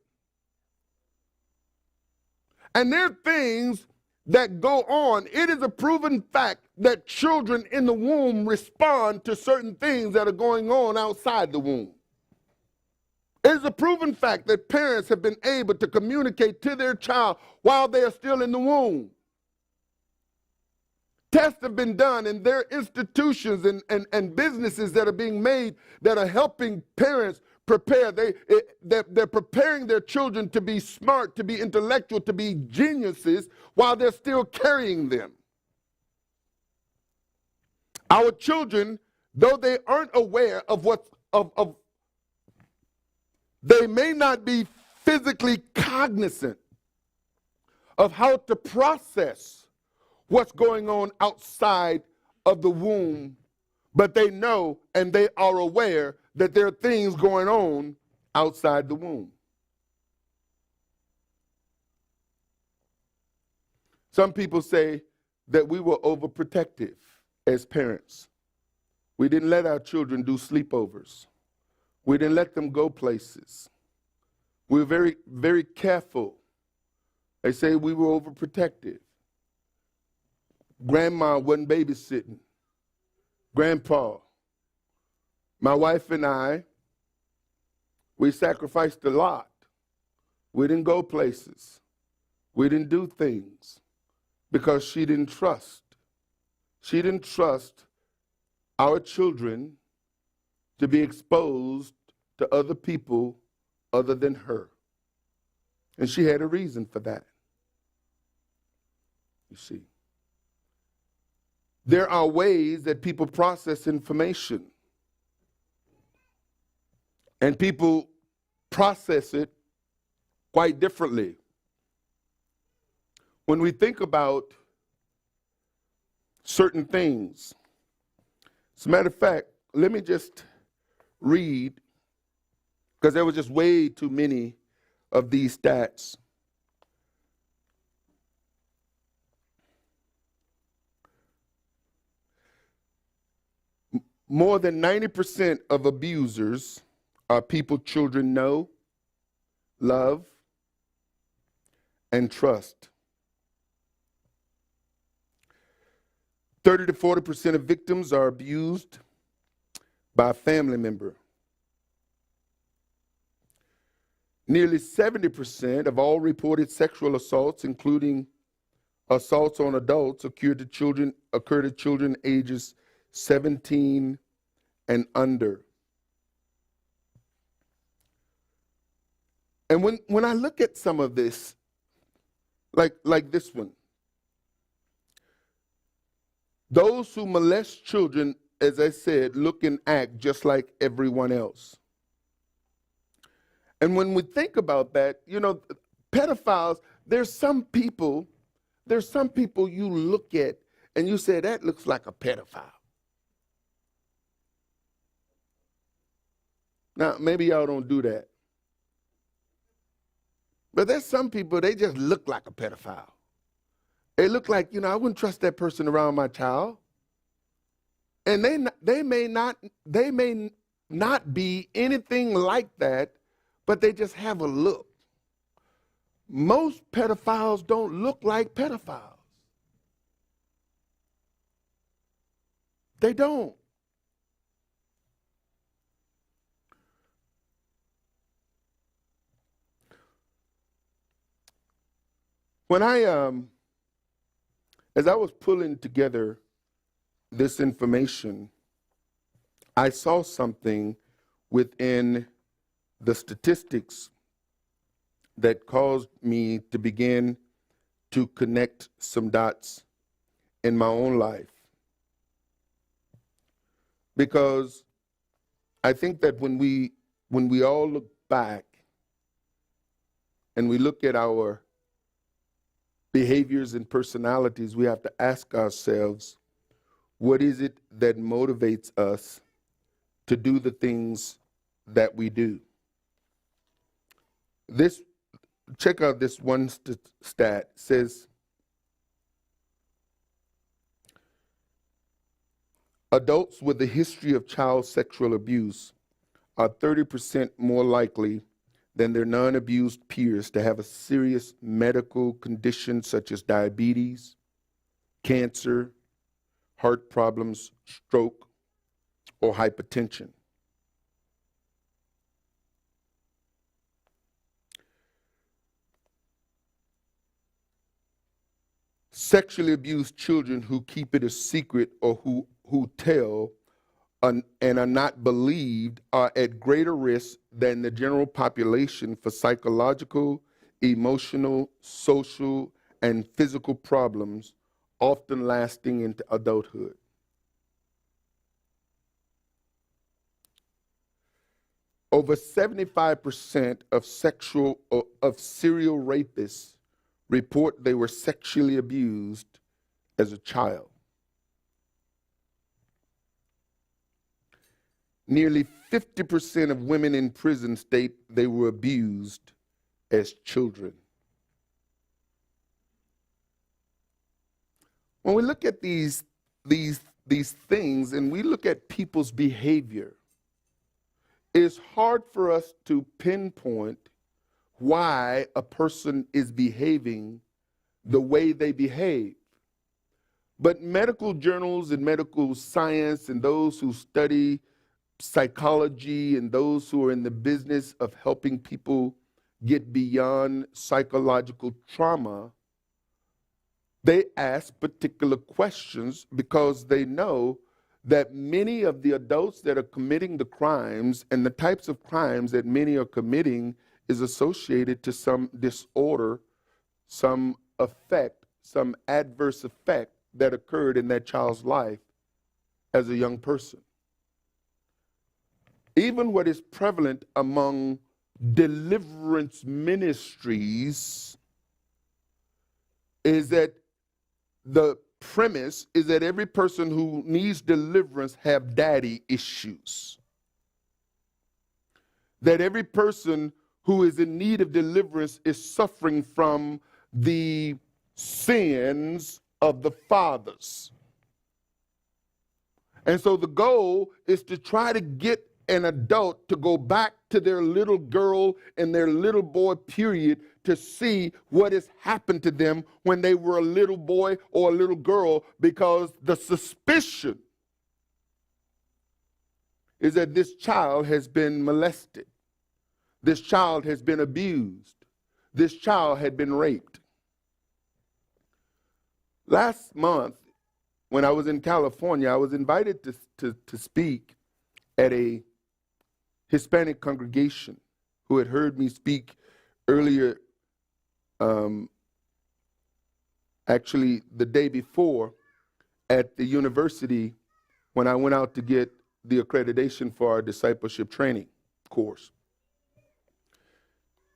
And there are things that go on. It is a proven fact that children in the womb respond to certain things that are going on outside the womb. It is a proven fact that parents have been able to communicate to their child while they are still in the womb. Tests have been done, and there are institutions and businesses that are being made that are helping parents prepare. They're preparing their children to be smart, to be intellectual, to be geniuses while they're still carrying them. Our children, though they aren't aware of they may not be physically cognizant of how to process what's going on outside of the womb, but they know and they are aware that there are things going on outside the womb. Some people say that we were overprotective as parents. We didn't let our children do sleepovers. We didn't let them go places. We were very, very careful. They say we were overprotective. Grandma wasn't babysitting. Grandpa. My wife and I, we sacrificed a lot. We didn't go places. We didn't do things because she didn't trust. She didn't trust our children to be exposed to other people other than her. And she had a reason for that. You see. There are ways that people process information. And people process it quite differently. When we think about certain things, as a matter of fact, let me just read, because there was just way too many of these stats. More than 90% of abusers are people children know, love, and trust. 30 to 40% of victims are abused by a family member. Nearly 70% of all reported sexual assaults, including assaults on adults, occur to children ages 17 and under. And when I look at some of this, like this one, those who molest children, as I said, look and act just like everyone else. And when we think about that, pedophiles, there's some people you look at and you say, that looks like a pedophile. Now, maybe y'all don't do that. But there's some people, they just look like a pedophile. They look like, I wouldn't trust that person around my child. And they may not be anything like that, but they just have a look. Most pedophiles don't look like pedophiles. They don't. When as I was pulling together this information, I saw something within the statistics that caused me to begin to connect some dots in my own life. Because I think that when we all look back and we look at our behaviors and personalities, we have to ask ourselves, what is it that motivates us to do the things that we do? Check out this one stat. It says, adults with a history of child sexual abuse are 30% more likely than their non-abused peers to have a serious medical condition such as diabetes, cancer, heart problems, stroke, or hypertension. Sexually abused children who keep it a secret or who tell and are not believed are at greater risk than the general population for psychological, emotional, social, and physical problems, often lasting into adulthood. Over 75% of serial rapists report they were sexually abused as a child. Nearly 50% of women in prison state they were abused as children. When we look at these things and we look at people's behavior, it's hard for us to pinpoint why a person is behaving the way they behave. But medical journals and medical science and those who study psychology and those who are in the business of helping people get beyond psychological trauma, they ask particular questions because they know that many of the adults that are committing the crimes and the types of crimes that many are committing is associated to some disorder, some effect, some adverse effect that occurred in that child's life as a young person. Even what is prevalent among deliverance ministries is that the premise is that every person who needs deliverance have daddy issues. That every person who is in need of deliverance is suffering from the sins of the fathers. And so the goal is to try to get an adult to go back to their little girl and their little boy period to see what has happened to them when they were a little boy or a little girl, because the suspicion is that this child has been molested. This child has been abused. This child had been raped. Last month, when I was in California, I was invited to speak at a Hispanic congregation who had heard me speak earlier, actually the day before, at the university when I went out to get the accreditation for our discipleship training course.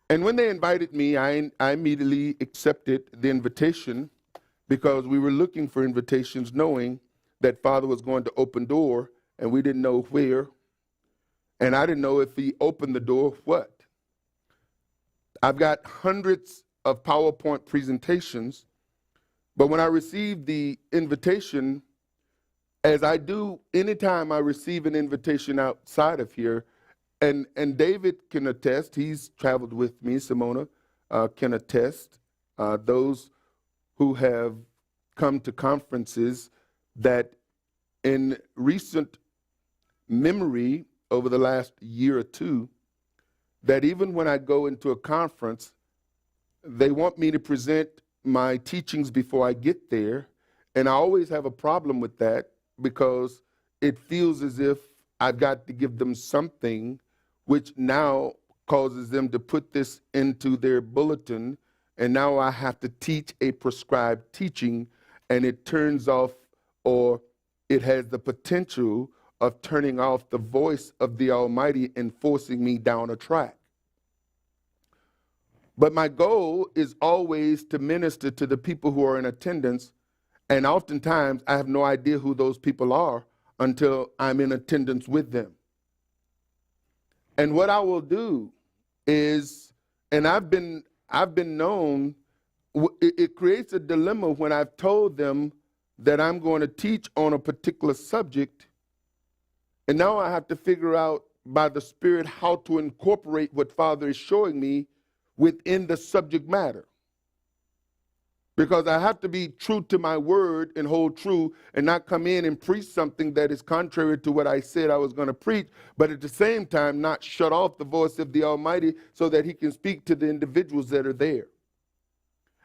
And when they invited me, I immediately accepted the invitation, because we were looking for invitations knowing that Father was going to open door, and we didn't know where. And I didn't know if he opened the door, what. I've got hundreds of PowerPoint presentations, but when I received the invitation, as I do anytime I receive an invitation outside of here, and David can attest, he's traveled with me, Simona can attest, those who have come to conferences, that in recent memory over the last year or two, that even when I go into a conference, they want me to present my teachings before I get there. And I always have a problem with that, because it feels as if I've got to give them something, which now causes them to put this into their bulletin. And now I have to teach a prescribed teaching, and it turns off, or it has the potential of turning off the voice of the Almighty and forcing me down a track. But my goal is always to minister to the people who are in attendance, and oftentimes I have no idea who those people are until I'm in attendance with them. And what I will do is, and I've been known, it creates a dilemma when I've told them that I'm going to teach on a particular subject, and now I have to figure out by the Spirit how to incorporate what Father is showing me within the subject matter. Because I have to be true to my word and hold true, and not come in and preach something that is contrary to what I said I was going to preach, but at the same time not shut off the voice of the Almighty so that he can speak to the individuals that are there.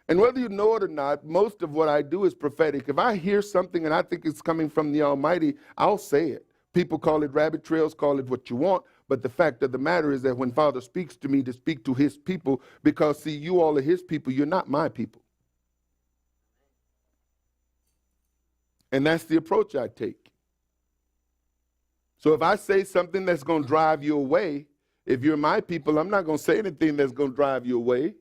And whether you know it or not, most of what I do is prophetic. If I hear something and I think it's coming from the Almighty, I'll say it. People call it rabbit trails, call it what you want, but the fact of the matter is that when Father speaks to me, to speak to his people, because see, you all are his people, you're not my people. And that's the approach I take. So if I say something that's going to drive you away, if you're my people, I'm not going to say anything that's going to drive you away.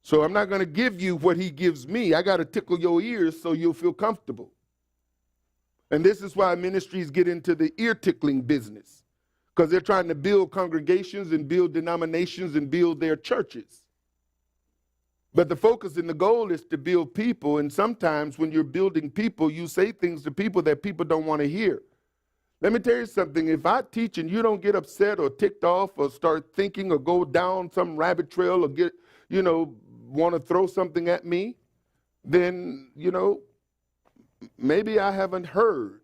So I'm not going to give you what he gives me. I got to tickle your ears so you'll feel comfortable. And this is why ministries get into the ear tickling business, because they're trying to build congregations and build denominations and build their churches. But the focus and the goal is to build people, and sometimes when you're building people, you say things to people that people don't want to hear. Let me tell you something. If I teach and you don't get upset or ticked off or start thinking or go down some rabbit trail or get, want to throw something at me, then, maybe I haven't heard.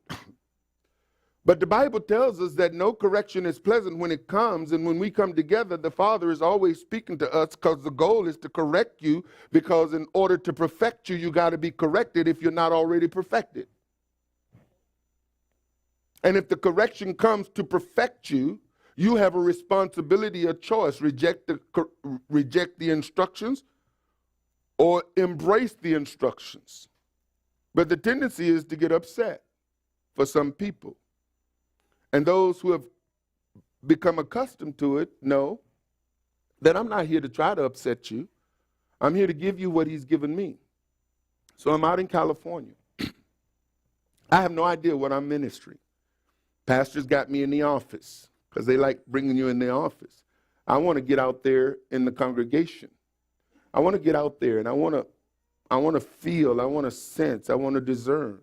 But the Bible tells us that no correction is pleasant when it comes, and when we come together, the Father is always speaking to us, because the goal is to correct you, because in order to perfect you, you got to be corrected if you're not already perfected. And if the correction comes to perfect you, you have a responsibility, a choice: reject the instructions or embrace the instructions. But the tendency is to get upset for some people. And those who have become accustomed to it know that I'm not here to try to upset you. I'm here to give you what he's given me. So I'm out in California. I have no idea what I'm ministering. Pastors got me in the office because they like bringing you in the office. I want to get out there in the congregation. I want to get out there, and I want want to feel, I want to sense, I want to discern.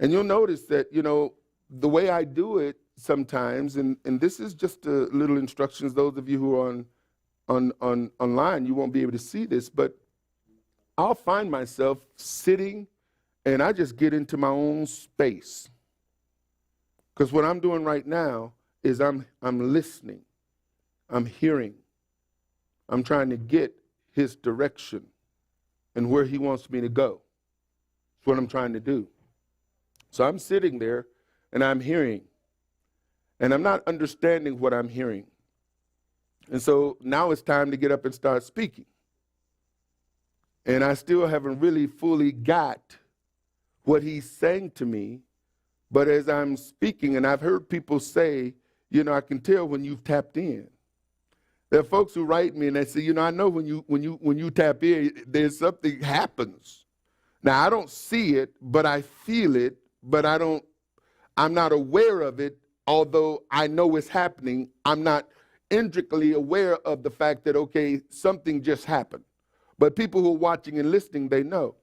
And you'll notice that, the way I do it sometimes, and this is just a little instructions, those of you who are online, you won't be able to see this, but I'll find myself sitting and I just get into my own space. Because what I'm doing right now is I'm listening, I'm hearing, I'm trying to get his direction and where he wants me to go. That's what I'm trying to do. So I'm sitting there and I'm hearing, and I'm not understanding what I'm hearing. And so now it's time to get up and start speaking. And I still haven't really fully got what he's saying to me, but as I'm speaking, and I've heard people say, I can tell when you've tapped in. There are folks who write me and they say, I know when you tap in, there's something happens. Now I don't see it, but I feel it, but I'm not aware of it, although I know it's happening. I'm not intricately aware of the fact that, okay, something just happened. But people who are watching and listening, they know.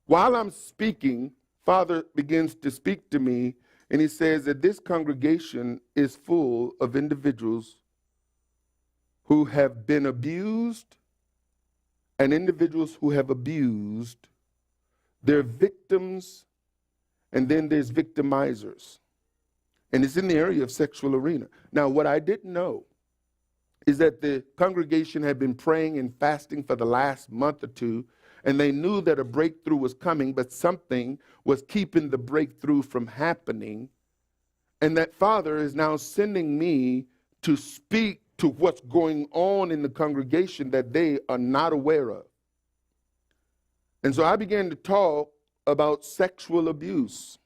While I'm speaking, Father begins to speak to me, and he says that this congregation is full of individuals who have been abused and individuals who have abused. They're victims, and then there's victimizers. And it's in the area of sexual arena. Now, what I didn't know is that the congregation had been praying and fasting for the last month or two, and they knew that a breakthrough was coming, but something was keeping the breakthrough from happening. And that Father is now sending me to speak to what's going on in the congregation that they are not aware of. And so I began to talk about sexual abuse.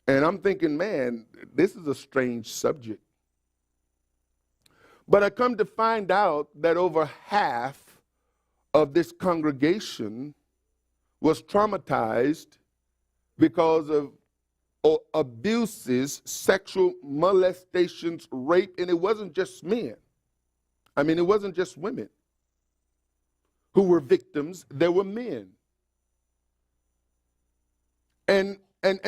And I'm thinking, man, this is a strange subject. But I come to find out that over half of this congregation was traumatized because of abuses, sexual molestations, rape, and it wasn't just men. It wasn't just women who were victims, there were men. And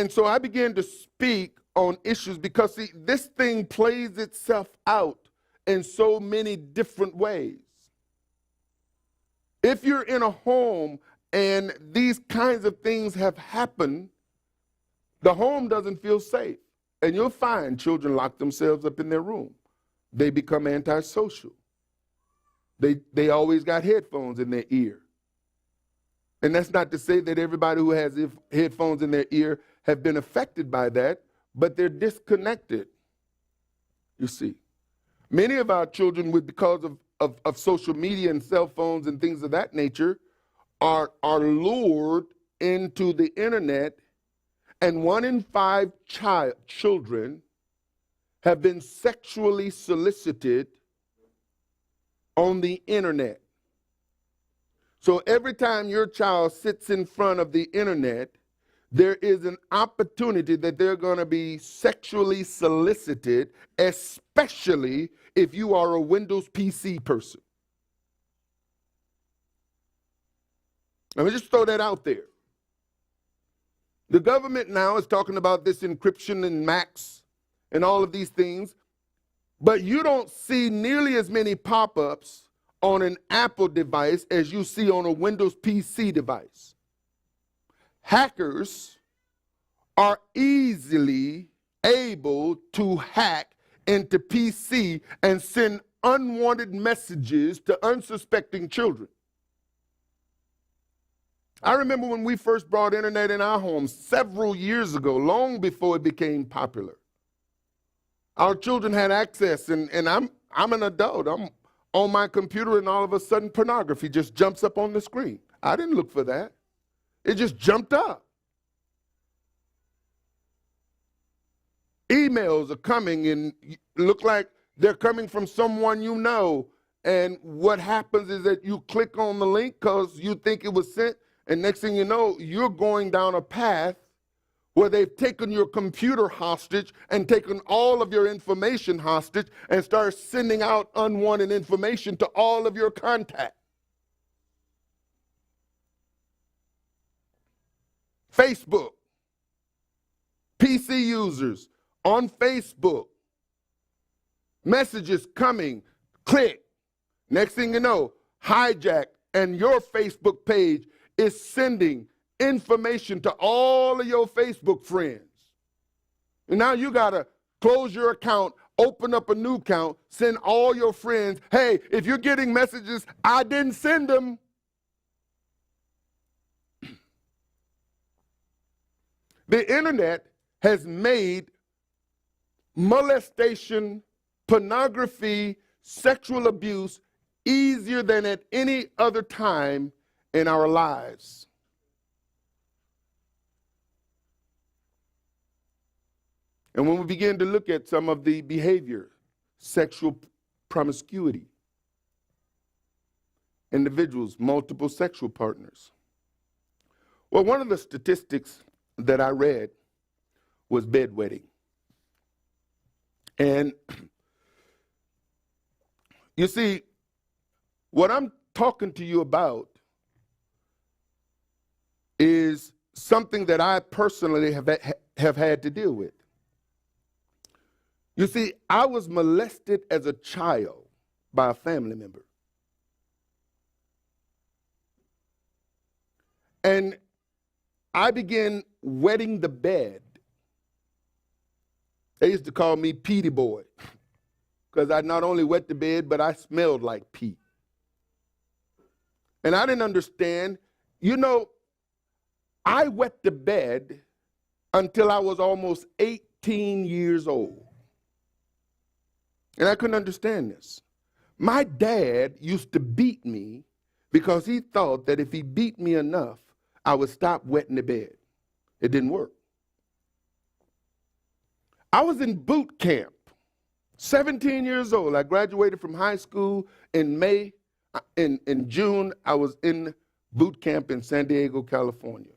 so I began to speak on issues because, see, this thing plays itself out in so many different ways. If you're in a home and these kinds of things have happened, the home doesn't feel safe. And you'll find children lock themselves up in their room. They become antisocial. They always got headphones in their ear. And that's not to say that everybody who has headphones in their ear have been affected by that, but they're disconnected, you see. Many of our children, because of social media and cell phones and things of that nature, are lured into the internet, and 1 in 5 children have been sexually solicited on the internet. So every time your child sits in front of the internet, there is an opportunity that they're going to be sexually solicited, especially if you are a Windows PC person. Let me just throw that out there. The government now is talking about this encryption and Macs and all of these things, but you don't see nearly as many pop-ups on an Apple device as you see on a Windows PC device. Hackers are easily able to hack into PC and send unwanted messages to unsuspecting children. I remember when we first brought internet in our homes several years ago, long before it became popular. Our children had access, and I'm an adult. I'm on my computer, and all of a sudden pornography just jumps up on the screen. I didn't look for that. It just jumped up. Emails are coming and look like they're coming from someone you know. And what happens is that you click on the link because you think it was sent, and next thing you know, you're going down a path where they've taken your computer hostage and taken all of your information hostage and start sending out unwanted information to all of your contacts. Facebook. PC users on Facebook. Messages coming, click. Next thing you know, hijack, and your Facebook page is sending information to all of your Facebook friends. And now you got to close your account, open up a new account, send all your friends, hey, if you're getting messages, I didn't send them. The internet has made molestation, pornography, sexual abuse easier than at any other time in our lives. And when we begin to look at some of the behavior, sexual promiscuity, individuals, multiple sexual partners. Well, one of the statistics that I read was bedwetting. And you see, what I'm talking to you about is something that I personally have had to deal with. You see, I was molested as a child by a family member. And I began wetting the bed. They used to call me Petey Boy because I not only wet the bed, but I smelled like pee. And I didn't understand. You know, I wet the bed until I was almost 18 years old. And I couldn't understand this. My dad used to beat me because he thought that if he beat me enough, I would stop wetting the bed. It didn't work. I was in boot camp, 17 years old. I graduated from high school in May. In June, I was in boot camp in San Diego, California.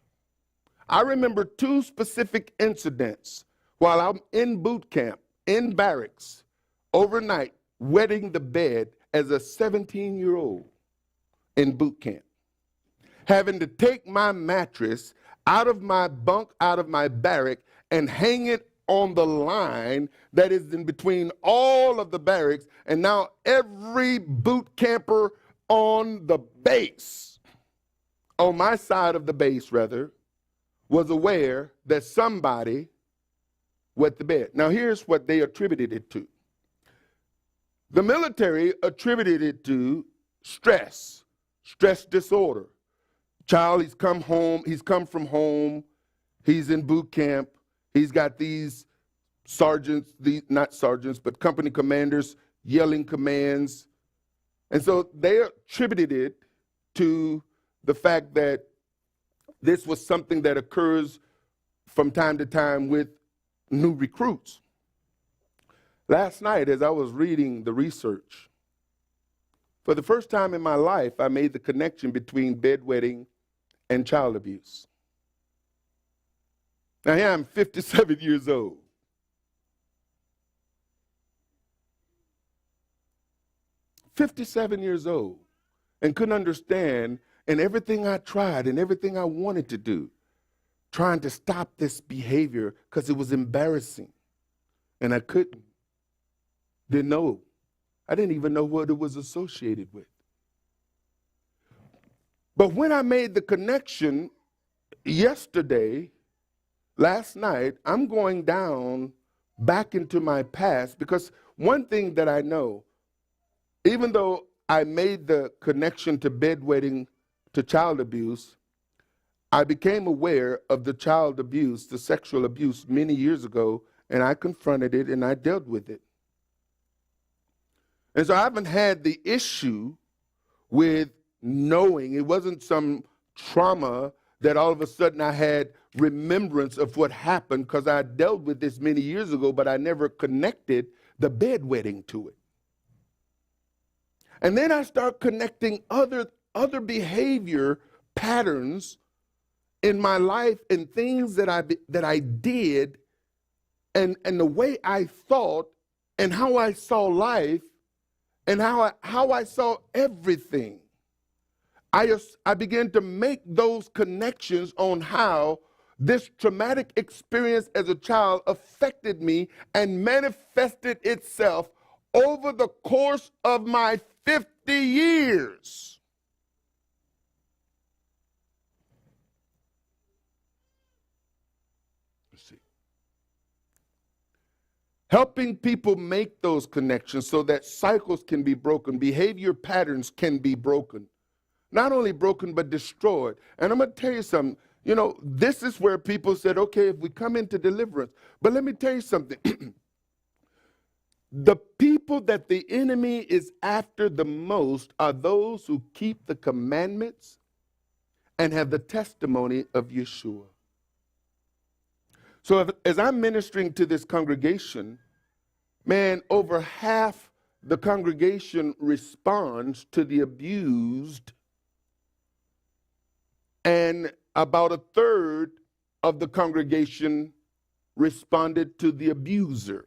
I remember two specific incidents while I'm in boot camp, in barracks, overnight, wetting the bed as a 17-year-old in boot camp. Having to take my mattress out of my bunk, out of my barrack, and hang it on the line that is in between all of the barracks, and now every boot camper on the base, on my side of the base rather, was aware that somebody wet the bed. Now here's what they attributed it to. The military attributed it to stress disorder. Child, he's come from home, he's in boot camp, he's got these sergeants, not sergeants, but company commanders yelling commands. And so they attributed it to the fact that this was something that occurs from time to time with new recruits. Last night, as I was reading the research, for the first time in my life, I made the connection between bedwetting and child abuse. Now here I'm 57 years old. And couldn't understand, and everything I tried and everything I wanted to do, trying to stop this behavior because it was embarrassing. And I couldn't. Didn't know. I didn't even know what it was associated with. But when I made the connection yesterday, last night, I'm going down back into my past, because one thing that I know, even though I made the connection to bedwetting to child abuse, I became aware of the child abuse, the sexual abuse many years ago, and I confronted it and I dealt with it. And so I haven't had the issue with knowing. It wasn't some trauma that all of a sudden I had remembrance of what happened, because I dealt with this many years ago, but I never connected the bedwetting to it. And then I start connecting other behavior patterns in my life and things that I did, and the way I thought and how I saw life and how I saw everything. I began to make those connections on how this traumatic experience as a child affected me and manifested itself over the course of my 50 years. Let's see. Helping people make those connections so that cycles can be broken, behavior patterns can be broken. Not only broken, but destroyed. And I'm going to tell you something. You know, this is where people said, okay, if we come into deliverance. But let me tell you something. The people that the enemy is after the most are those who keep the commandments and have the testimony of Yeshua. So as I'm ministering to this congregation, man, over half the congregation responds to the abused, and about a third of the congregation responded to the abuser.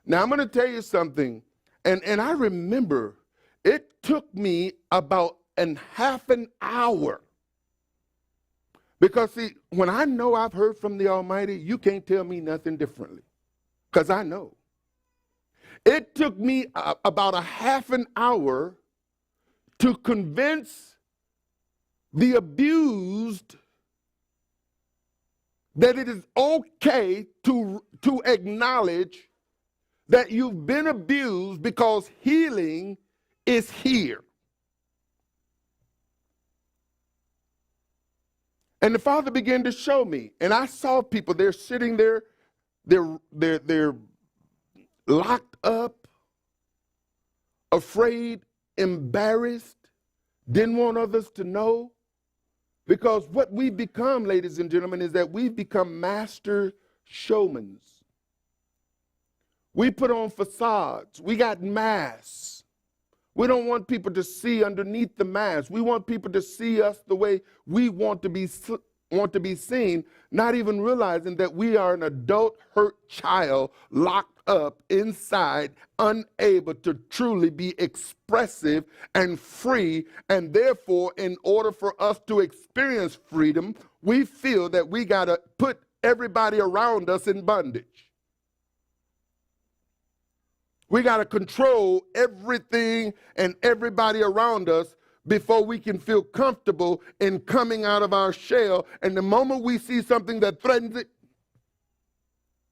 Now, I'm going to tell you something, and I remember it took me about half an hour. Because, see, when I know I've heard from the Almighty, you can't tell me nothing differently, because I know. It took me about a half an hour to convince the abused that it is okay to acknowledge that you've been abused, because healing is here. And the Father began to show me, and I saw people, they're sitting there, they're locked up, afraid, embarrassed, didn't want others to know. Because what we become, ladies and gentlemen, is that we've become master showmans. We put on facades. We got masks. We don't want people to see underneath the mask. We want people to see us the way we want to be seen, not even realizing that we are an adult hurt child locked up inside, unable to truly be expressive and free. And therefore, in order for us to experience freedom, we feel that we got to put everybody around us in bondage. We got to control everything and everybody around us before we can feel comfortable in coming out of our shell. And the moment we see something that threatens it,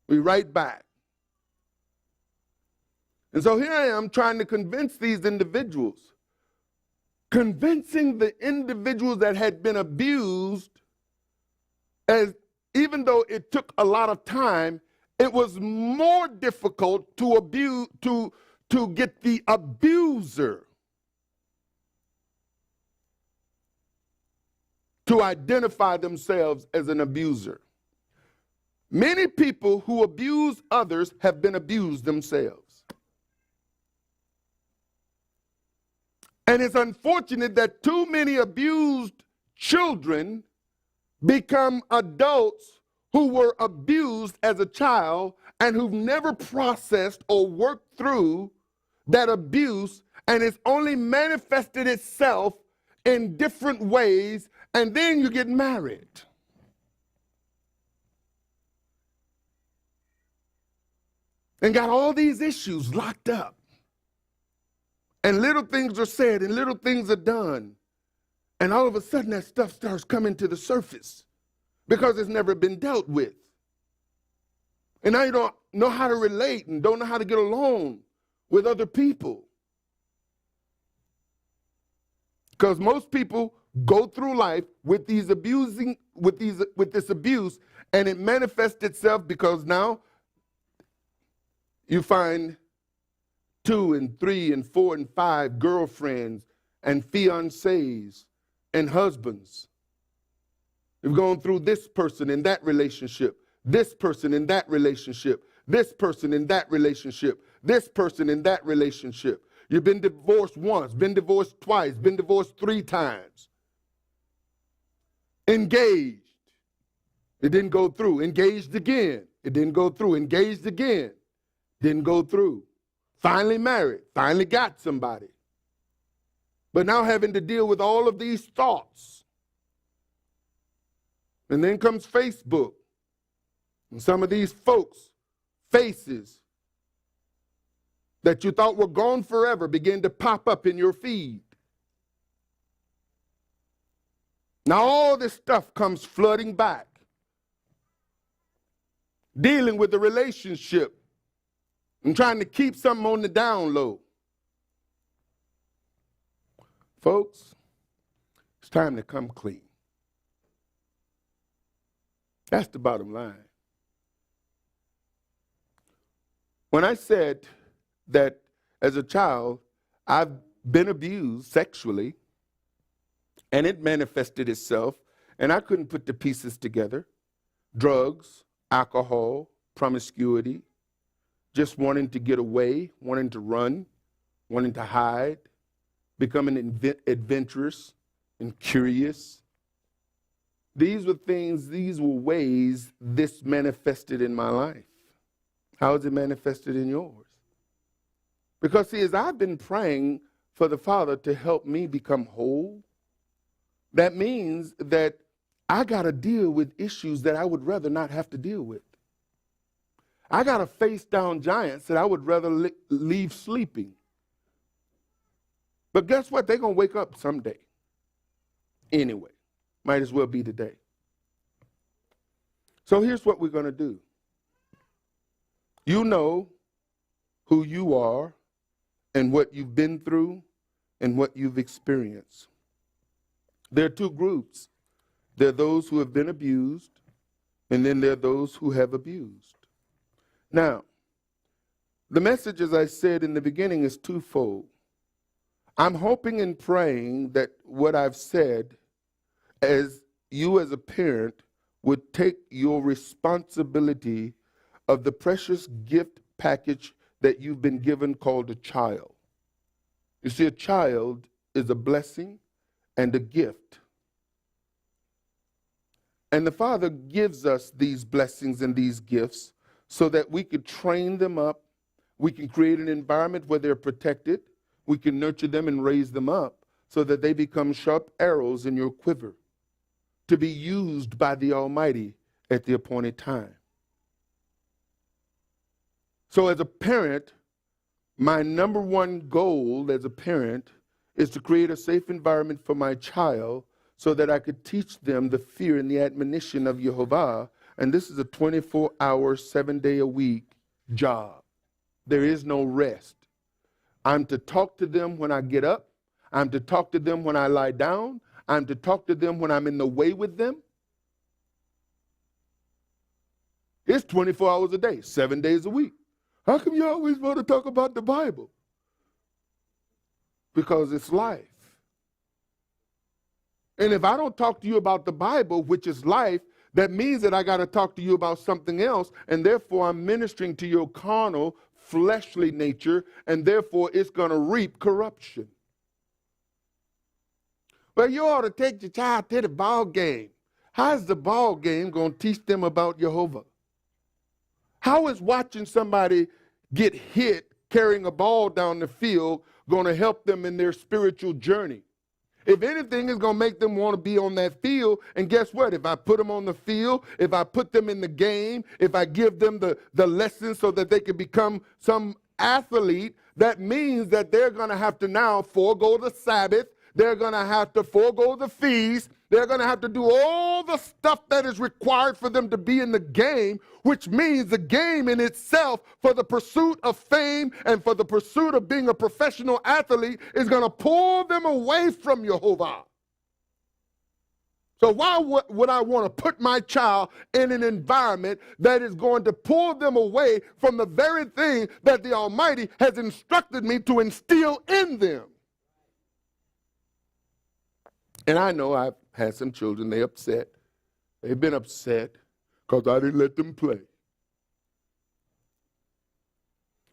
we write back. And so here I am trying to convince these individuals, convincing the individuals that had been abused, as even though it took a lot of time, it was more difficult to get the abuser to identify themselves as an abuser. Many people who abuse others have been abused themselves. And it's unfortunate that too many abused children become adults who were abused as a child and who've never processed or worked through that abuse, and it's only manifested itself in different ways, and then you get married. And got all these issues locked up. And little things are said and little things are done. And all of a sudden that stuff starts coming to the surface because it's never been dealt with. And now you don't know how to relate and don't know how to get along with other people. Because most people go through life with this abuse, and it manifests itself because now you find 2 and 3 and 4 and 5 girlfriends and fiancés and husbands. You've gone through this person in that relationship, this person in that relationship, this person in that relationship, this person in that relationship. You've been divorced once, been divorced twice, been divorced 3 times. Engaged. It didn't go through. Engaged again. It didn't go through. Engaged again. Didn't go through. Finally married. Finally got somebody. But now having to deal with all of these thoughts And then comes Facebook. And some of these folks' faces that you thought were gone forever begin to pop up in your feed. Now all this stuff comes flooding back. Dealing with the relationship and trying to keep something on the down low. Folks, it's time to come clean. That's the bottom line. When I said that as a child, I've been abused sexually, and it manifested itself, and I couldn't put the pieces together. Drugs, alcohol, promiscuity, just wanting to get away, wanting to run, wanting to hide, becoming adventurous and curious. These were ways this manifested in my life. How is it manifested in yours? Because see, as I've been praying for the Father to help me become whole, that means that I got to deal with issues that I would rather not have to deal with. I got to face down giants that I would rather leave sleeping. But guess what? They're going to wake up someday. Anyway, might as well be today. So here's what we're going to do. You know who you are and what you've been through and what you've experienced. There are two groups. There are those who have been abused, and then there are those who have abused. Now, the message, as I said in the beginning, is twofold. I'm hoping and praying that what I've said, as you as a parent would take your responsibility of the precious gift package that you've been given called a child. You see, a child is a blessing and a gift. And the Father gives us these blessings and these gifts so that we could train them up. We can create an environment where they're protected. We can nurture them and raise them up so that they become sharp arrows in your quiver to be used by the Almighty at the appointed time. So as a parent, my number one goal as a parent is to create a safe environment for my child so that I could teach them the fear and the admonition of Jehovah. And this is a 24-hour, 7-day-a-week job. There is no rest. I'm to talk to them when I get up. I'm to talk to them when I lie down. I'm to talk to them when I'm in the way with them. It's 24 hours a day, 7 days a week. How come you always want to talk about the Bible? Because it's life. And if I don't talk to you about the Bible, which is life, that means that I got to talk to you about something else, and therefore I'm ministering to your carnal, fleshly nature, and therefore it's going to reap corruption. Well, you ought to take your child to the ball game. How's the ball game going to teach them about Jehovah? How is watching somebody get hit carrying a ball down the field going to help them in their spiritual journey? If anything, it's going to make them want to be on that field. And guess what? If I put them on the field, if I put them in the game, if I give them the lessons so that they can become some athlete, that means that they're going to have to now forego the Sabbath. They're going to have to forego the feast. They're going to have to do all the stuff that is required for them to be in the game, which means the game in itself for the pursuit of fame and for the pursuit of being a professional athlete is going to pull them away from Jehovah. So why would I want to put my child in an environment that is going to pull them away from the very thing that the Almighty has instructed me to instill in them? And I know I've had some children, they're upset. They've been upset because I didn't let them play.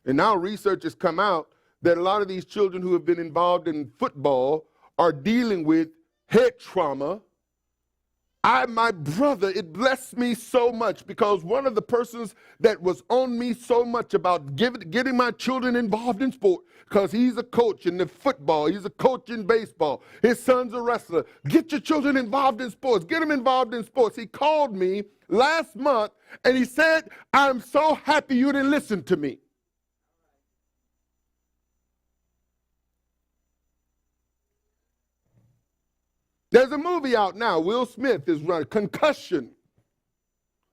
And now research has come out that a lot of these children who have been involved in football are dealing with head trauma, My brother, it blessed me so much because one of the persons that was on me so much about getting my children involved in sport, because he's a coach in the football, he's a coach in baseball, his son's a wrestler. Get your children involved in sports, get them involved in sports. He called me last month and he said, I'm so happy you didn't listen to me. There's a movie out now. Will Smith is running, Concussion.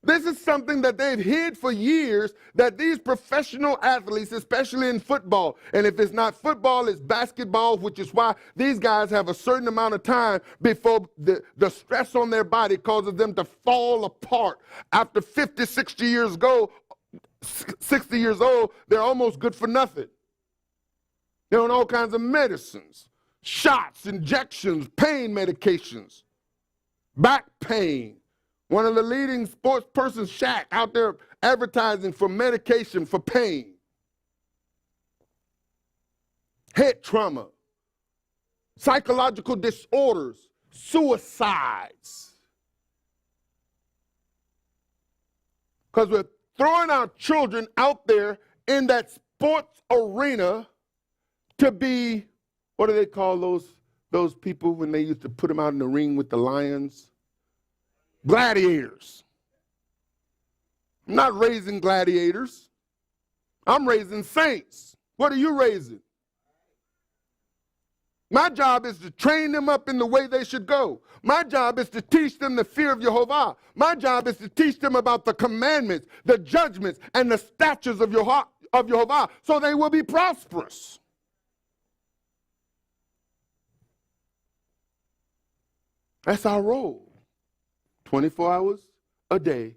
This is something that they've hid for years, that these professional athletes, especially in football, and if it's not football, it's basketball, which is why these guys have a certain amount of time before the stress on their body causes them to fall apart. After 50, 60 years old, they're almost good for nothing. They're on all kinds of medicines. Shots, injections, pain medications, back pain. One of the leading sports persons, Shaq, out there advertising for medication for pain. Head trauma, psychological disorders, suicides. Because we're throwing our children out there in that sports arena to be, what do they call those people when they used to put them out in the ring with the lions? Gladiators. I'm not raising gladiators. I'm raising saints. What are you raising? My job is to train them up in the way they should go. My job is to teach them the fear of Jehovah. My job is to teach them about the commandments, the judgments, and the statutes of Jehovah, so they will be prosperous. That's our role. 24 hours a day,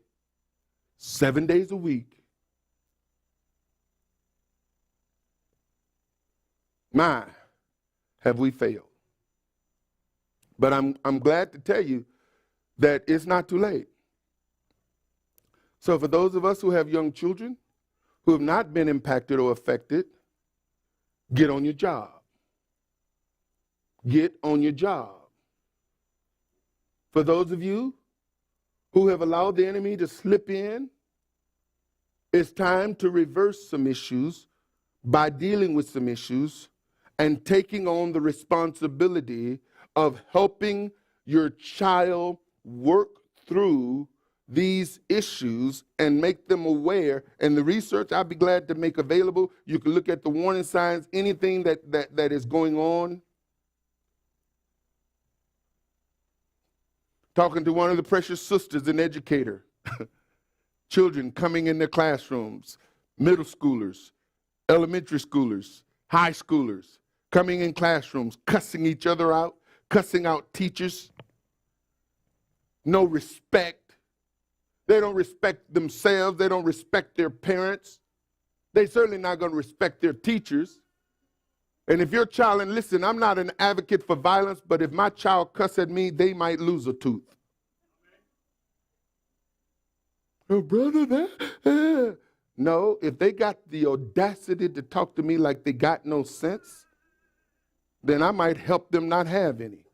7 days a week. My, have we failed. But I'm glad to tell you that it's not too late. So for those of us who have young children who have not been impacted or affected, get on your job. Get on your job. For those of you who have allowed the enemy to slip in, it's time to reverse some issues by dealing with some issues and taking on the responsibility of helping your child work through these issues and make them aware. And the research I'll be glad to make available. You can look at the warning signs, anything that is going on. Talking to one of the precious sisters, an educator, children coming in their classrooms, middle schoolers, elementary schoolers, high schoolers, coming in classrooms, cussing each other out, cussing out teachers, no respect. They don't respect themselves. They don't respect their parents. They're certainly not going to respect their teachers. And if your child, and listen, I'm not an advocate for violence, but if my child cuss at me, they might lose a tooth. Oh, brother, no, if they got the audacity to talk to me like they got no sense, then I might help them not have any.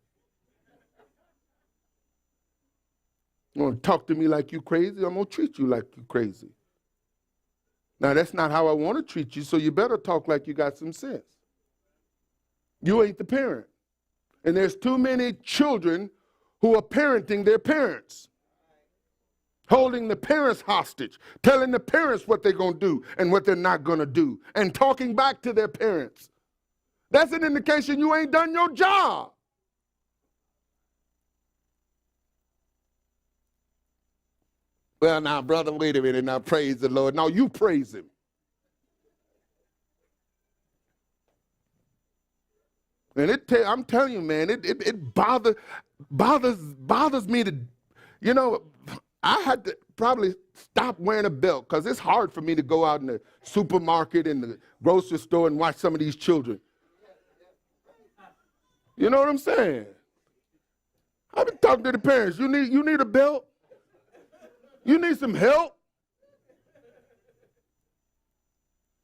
You want to talk to me like you crazy? I'm going to treat you like you crazy. Now, that's not how I want to treat you, so you better talk like you got some sense. You ain't the parent. And there's too many children who are parenting their parents, holding the parents hostage, telling the parents what they're going to do and what they're not going to do, and talking back to their parents. That's an indication you ain't done your job. Well, now, brother, wait a minute. Now, praise the Lord. Now, you praise him. And I'm telling you, man, it bothers me to, you know, I had to probably stop wearing a belt because it's hard for me to go out in the supermarket and the grocery store and watch some of these children. You know what I'm saying? I've been talking to the parents. You need a belt? You need some help?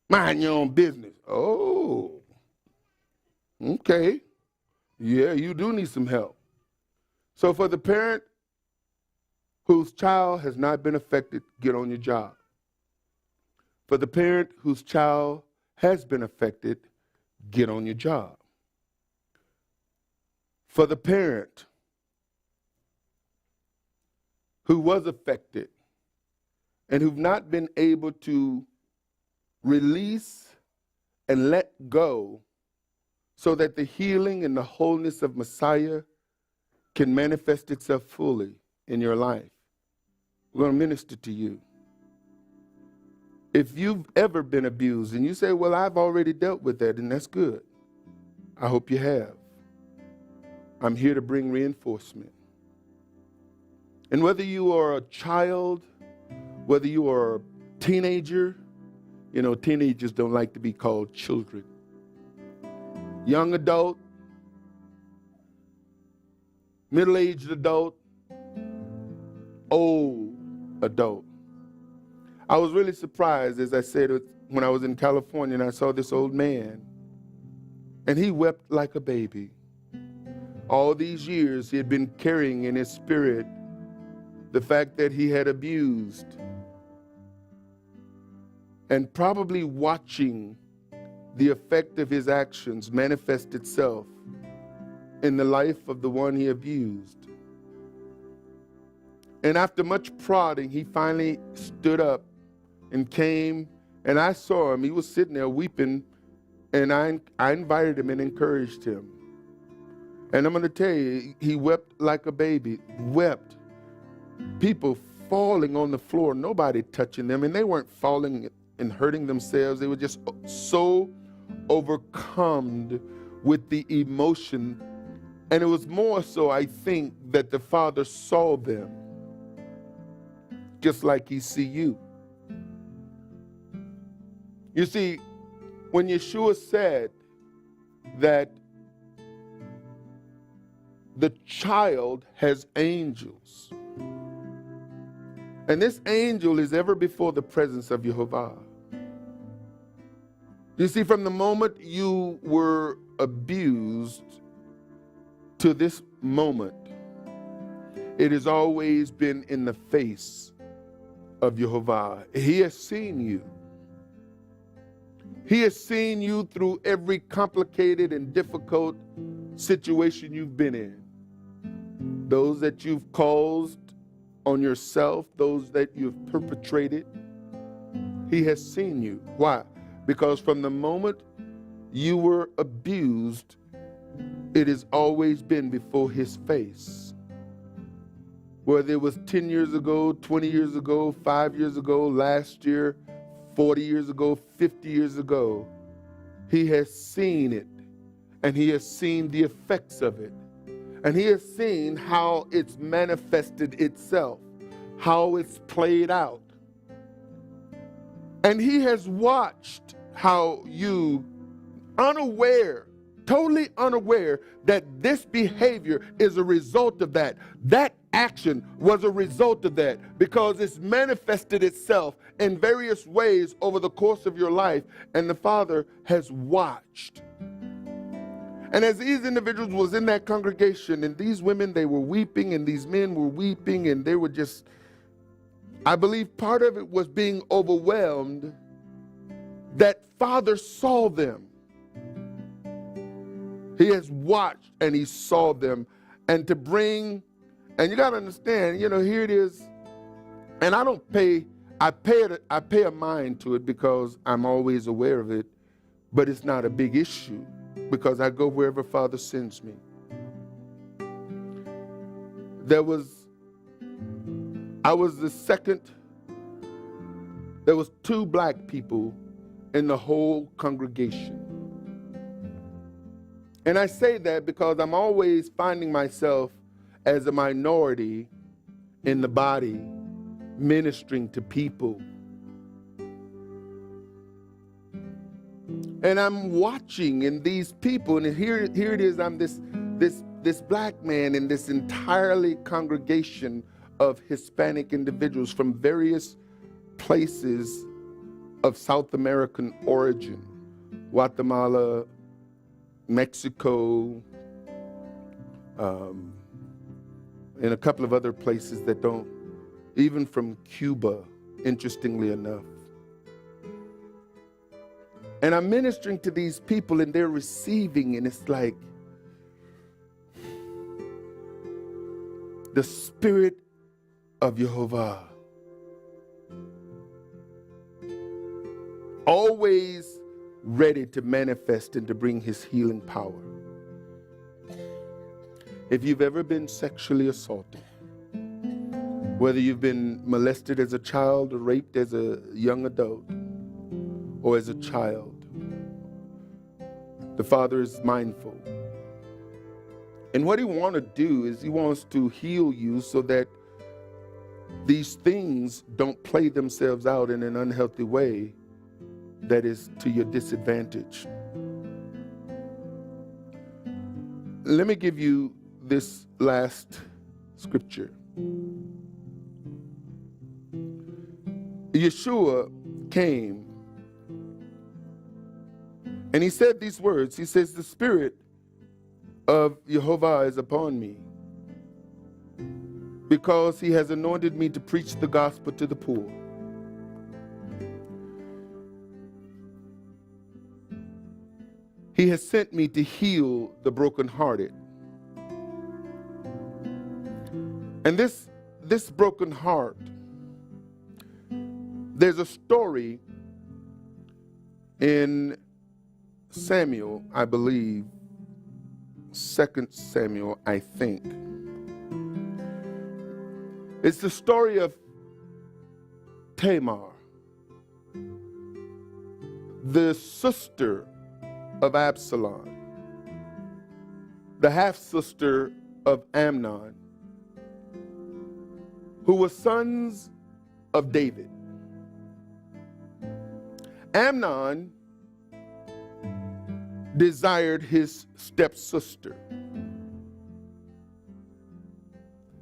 Mind your own business. Oh. Okay. Yeah, you do need some help. So for the parent whose child has not been affected, get on your job. For the parent whose child has been affected, get on your job. For the parent who was affected and who've not been able to release and let go so that the healing and the wholeness of Messiah can manifest itself fully in your life, we're going to minister to you. If you've ever been abused and you say, well, I've already dealt with that, and that's good. I hope you have. I'm here to bring reinforcement. And whether you are a child, whether you are a teenager, you know, teenagers don't like to be called children. Young adult, middle-aged adult, old adult. I was really surprised, as I said, when I was in California and I saw this old man, and he wept like a baby. All these years he had been carrying in his spirit the fact that he had abused, and probably watching the effect of his actions manifest itself in the life of the one he abused. And after much prodding, he finally stood up and came, and I saw him. He was sitting there weeping, and I invited him and encouraged him. And I'm going to tell you, he wept like a baby, wept. People falling on the floor, nobody touching them, and they weren't falling and hurting themselves. They were just so overcome with the emotion. And it was more so, I think, that the Father saw them just like he see you. You see, when Yeshua said that the child has angels, and this angel is ever before the presence of Jehovah. You see, from the moment you were abused to this moment, it has always been in the face of Jehovah. He has seen you. He has seen you through every complicated and difficult situation you've been in. Those that you've caused on yourself, those that you've perpetrated. He has seen you. Why? Because from the moment you were abused, it has always been before his face. Whether it was 10 years ago, 20 years ago, 5 years ago, last year, 40 years ago, 50 years ago, he has seen it, and he has seen the effects of it. And he has seen how it's manifested itself, how it's played out. And he has watched how you, unaware, totally unaware that this behavior is a result of that. That action was a result of that, because it's manifested itself in various ways over the course of your life, and the Father has watched. And as these individuals was in that congregation, and these women, they were weeping, and these men were weeping, and they were just, I believe part of it was being overwhelmed, that Father saw them. He has watched and he saw them. And to bring, and you got to understand, you know, here it is. And I pay a mind to it because I'm always aware of it, but it's not a big issue because I go wherever Father sends me. There was 2 black people in the whole congregation. And I say that because I'm always finding myself as a minority in the body, ministering to people. And I'm watching, and these people, and here it is, I'm this black man in this entirely congregation of Hispanic individuals from various places of South American origin, Guatemala, Mexico, and a couple of other places that don't even from Cuba, interestingly enough. And I'm ministering to these people and they're receiving, and it's like the Spirit of Jehovah always ready to manifest and to bring his healing power. If you've ever been sexually assaulted, whether you've been molested as a child or raped as a young adult or as a child, the Father is mindful. And what he wants to do is he wants to heal you so that these things don't play themselves out in an unhealthy way that is to your disadvantage. Let me give you this last scripture. Yeshua came and he said these words. He says, the Spirit of Jehovah is upon me, because he has anointed me to preach the gospel to the poor. He has sent me to heal the brokenhearted. And this broken heart, there's a story in Samuel, I believe, 2 Samuel, I think. It's the story of Tamar, the sister of Absalom, the half-sister of Amnon, who were sons of David. Amnon desired his stepsister.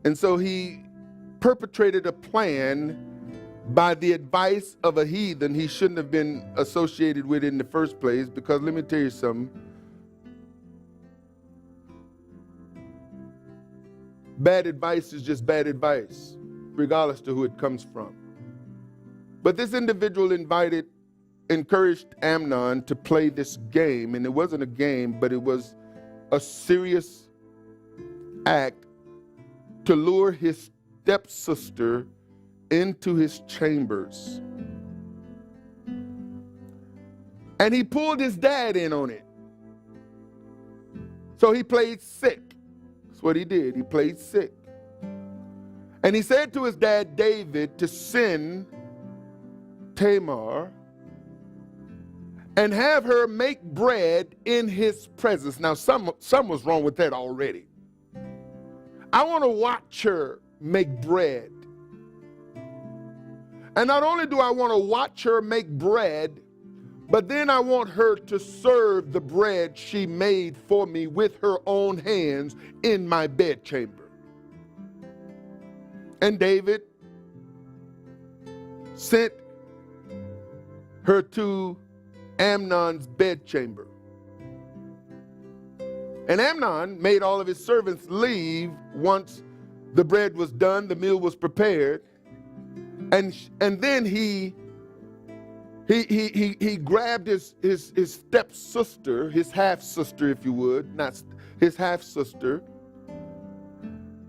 And so he perpetrated a plan by the advice of a heathen he shouldn't have been associated with in the first place, because let me tell you something. Bad advice is just bad advice, regardless to who it comes from. But this individual encouraged Amnon to play this game, and it wasn't a game, but it was a serious act to lure his stepsister into his chambers. And he pulled his dad in on it. So he played sick. That's what he did. He played sick. And he said to his dad David to send Tamar and have her make bread in his presence. Now, something was wrong with that already. I want to watch her make bread. And not only do I want to watch her make bread, but then I want her to serve the bread she made for me with her own hands in my bedchamber. And David sent her to Amnon's bedchamber. And Amnon made all of his servants leave once the bread was done, the meal was prepared. And then he grabbed his stepsister, his half-sister, if you would, not his half-sister,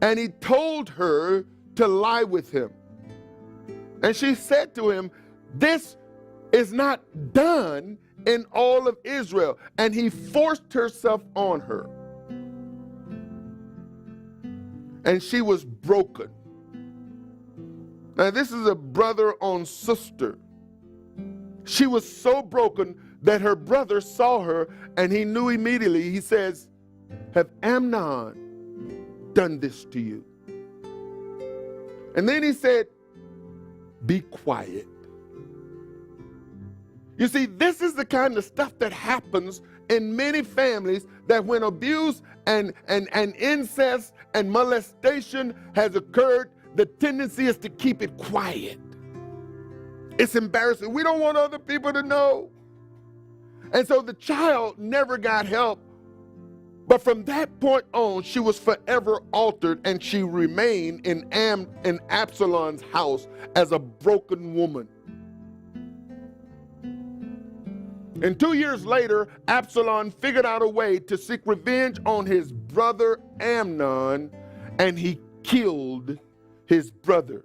and he told her to lie with him. And she said to him, this is not done in all of Israel. And he forced herself on her. And she was broken. Now, this is a brother on sister. She was so broken that her brother saw her and he knew immediately. He says, have Amnon done this to you? And then he said, be quiet. You see, this is the kind of stuff that happens in many families, that when abuse and incest and molestation has occurred, the tendency is to keep it quiet. It's embarrassing. We don't want other people to know. And so the child never got help But from that point on, she was forever altered, and she remained in Absalom's house as a broken woman. And 2 years later, Absalom figured out a way to seek revenge on his brother Amnon, and he killed his brother.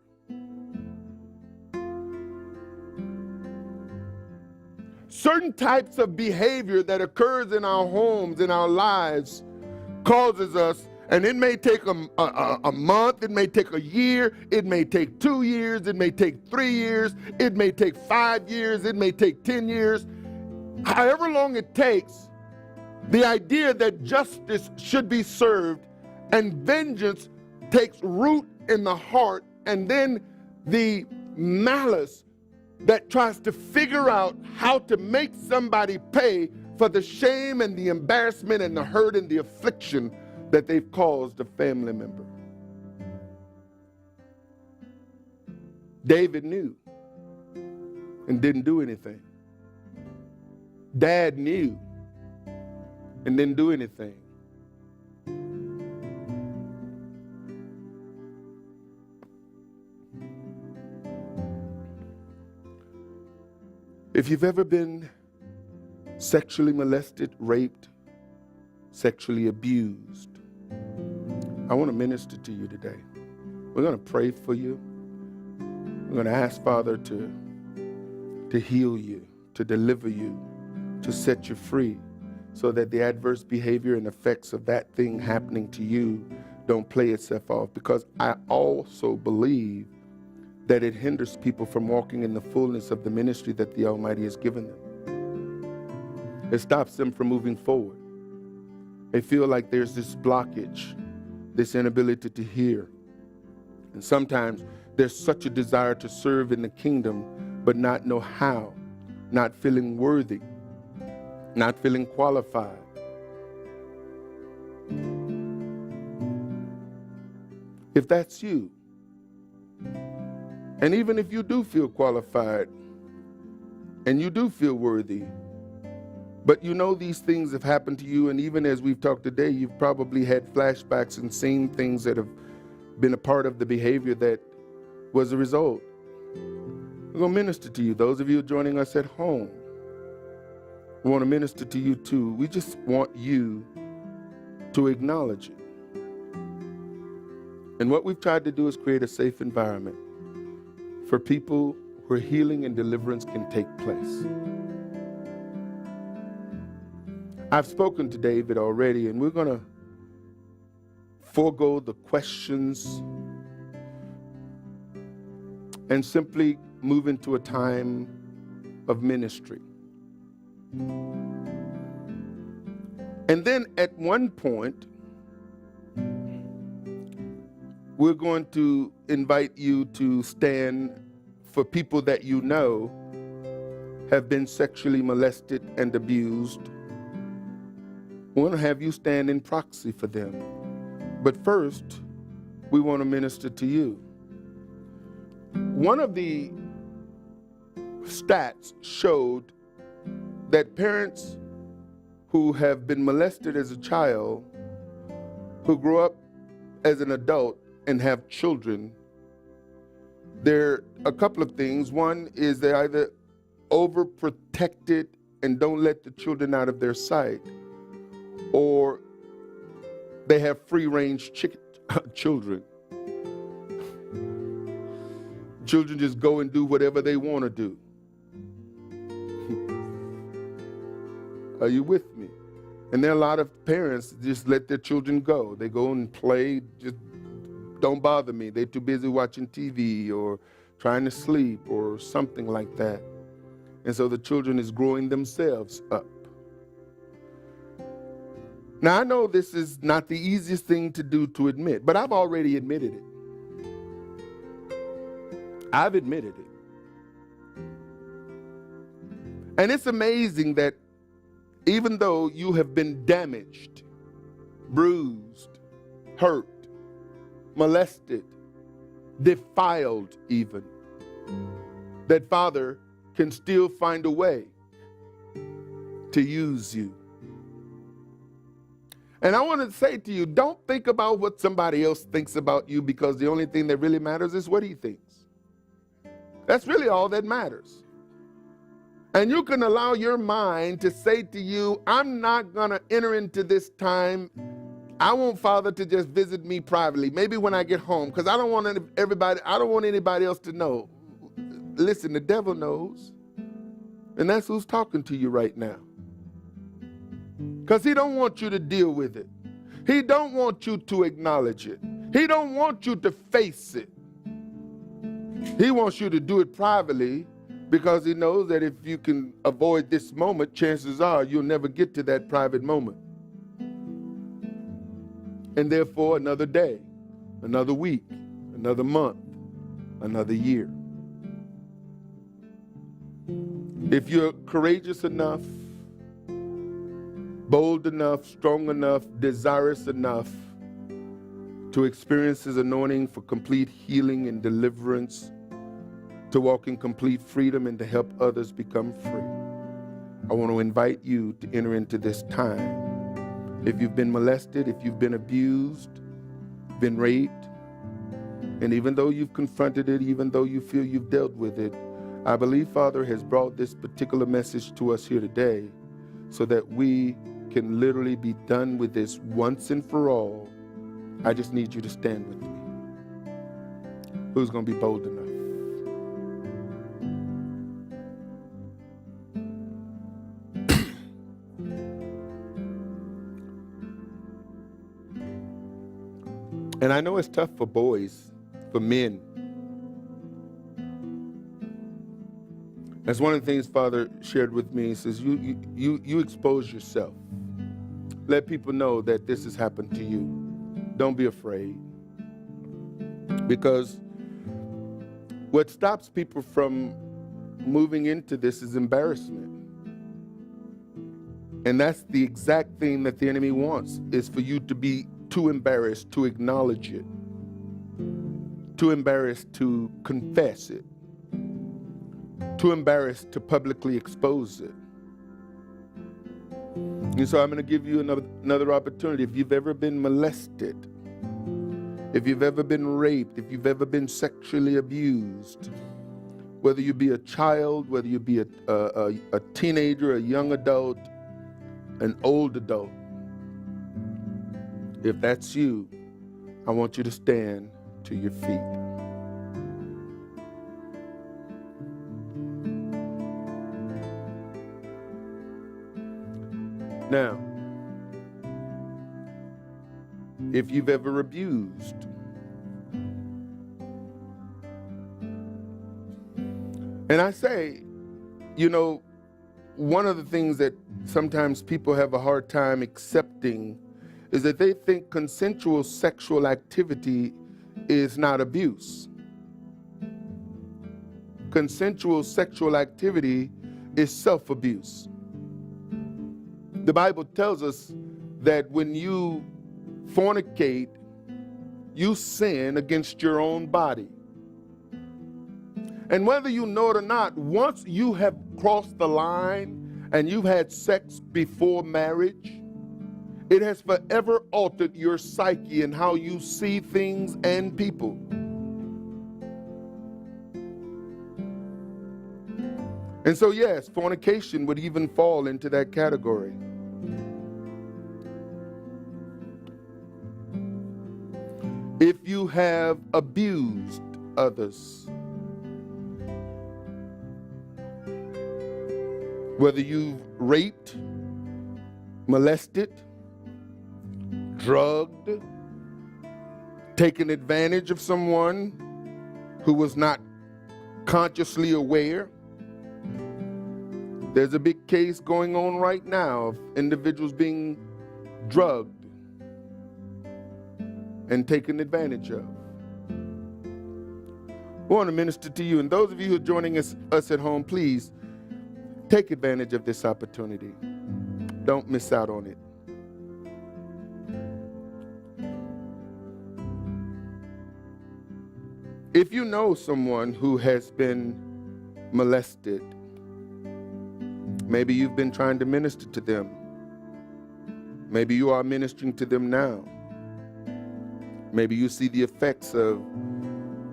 Certain types of behavior that occurs in our homes, in our lives, causes us, and it may take a month, it may take a year, it may take 2 years, it may take 3 years, it may take 5 years, it may take 10 years. However long it takes, the idea that justice should be served and vengeance takes root in the heart, and then the malice that tries to figure out how to make somebody pay for the shame and the embarrassment and the hurt and the affliction that they've caused a family member. David knew and didn't do anything. Dad knew and didn't do anything. If you've ever been sexually molested, raped, sexually abused, I want to minister to you today. We're going to pray for you. We're going to ask Father to heal you, to deliver you, to set you free, so that the adverse behavior and effects of that thing happening to you don't play itself off. Because I also believe that it hinders people from walking in the fullness of the ministry that the Almighty has given them. It stops them from moving forward. They feel like there's this blockage, this inability to hear. And sometimes there's such a desire to serve in the kingdom, but not know how, not feeling worthy, not feeling qualified. If that's you, and even if you do feel qualified and you do feel worthy, but you know these things have happened to you, and even as we've talked today, you've probably had flashbacks and seen things that have been a part of the behavior that was a result. We're going to minister to you. Those of you joining us at home, we want to minister to you too. We just want you to acknowledge it. And what we've tried to do is create a safe environment for people where healing and deliverance can take place. I've spoken to David already, and we're going to forego the questions and simply move into a time of ministry. And then at one point, we're going to invite you to stand for people that you know have been sexually molested and abused. We want to have you stand in proxy for them. But first, we want to minister to you. One of the stats showed that parents who have been molested as a child, who grow up as an adult and have children, there are a couple of things. One is they're either overprotected and don't let the children out of their sight, or they have free-range children. Children just go and do whatever they want to do. Are you with me? And there are a lot of parents that just let their children go. They go and play, just don't bother me. They're too busy watching TV or trying to sleep or something like that. And so the children is growing themselves up. Now, I know this is not the easiest thing to do to admit, but I've already admitted it. I've admitted it. And it's amazing that even though you have been damaged, bruised, hurt, molested, defiled even, that Father can still find a way to use you. And I want to say to you, don't think about what somebody else thinks about you, because the only thing that really matters is what he thinks. That's really all that matters. And you can allow your mind to say to you, I'm not going to enter into this time. I want Father to just visit me privately, maybe when I get home, because I don't want anybody else to know. Listen, the devil knows. And that's who's talking to you right now. Because he don't want you to deal with it. He don't want you to acknowledge it. He don't want you to face it. He wants you to do it privately, because he knows that if you can avoid this moment, chances are you'll never get to that private moment. And therefore, another day, another week, another month, another year. If you're courageous enough, bold enough, strong enough, desirous enough to experience his anointing for complete healing and deliverance, to walk in complete freedom and to help others become free, I want to invite you to enter into this time. If you've been molested, if you've been abused, been raped, and even though you've confronted it, even though you feel you've dealt with it, I believe Father has brought this particular message to us here today so that we can literally be done with this once and for all. I just need you to stand with me. Who's going to be bold enough? And I know it's tough for boys, for men. That's one of the things Father shared with me. He says, you expose yourself. Let people know that this has happened to you. Don't be afraid. Because what stops people from moving into this is embarrassment. And that's the exact thing that the enemy wants, is for you to be too embarrassed to acknowledge it, too embarrassed to confess it, too embarrassed to publicly expose it. And so I'm going to give you another opportunity. If you've ever been molested, if you've ever been raped, if you've ever been sexually abused, whether you be a child, whether you be a teenager, a young adult, an old adult, if that's you, I want you to stand to your feet. Now, if you've ever abused, and I say, you know, one of the things that sometimes people have a hard time accepting is that they think consensual sexual activity is not abuse. Consensual sexual activity is self-abuse. The Bible tells us that when you fornicate, you sin against your own body. And whether you know it or not, once you have crossed the line and you've had sex before marriage, it has forever altered your psyche and how you see things and people. And so, yes, fornication would even fall into that category. If you have abused others, whether you've raped, molested, drugged, taken advantage of someone who was not consciously aware. There's a big case going on right now of individuals being drugged and taken advantage of. I want to minister to you, and those of you who are joining us at home, please take advantage of this opportunity. Don't miss out on it. If you know someone who has been molested, maybe you've been trying to minister to them. Maybe you are ministering to them now. Maybe you see the effects of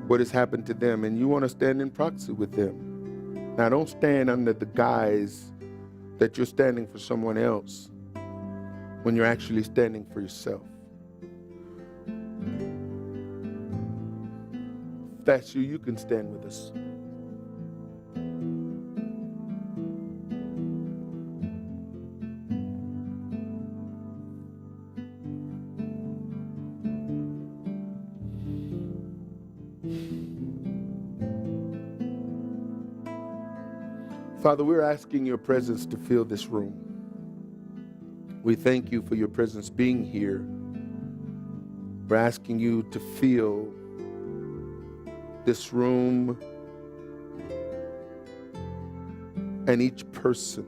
what has happened to them and you want to stand in proxy with them. Now, don't stand under the guise that you're standing for someone else when you're actually standing for yourself. If that's you, you can stand with us. Father, we're asking your presence to fill this room. We thank you for your presence being here. We're asking you to fill this room and each person.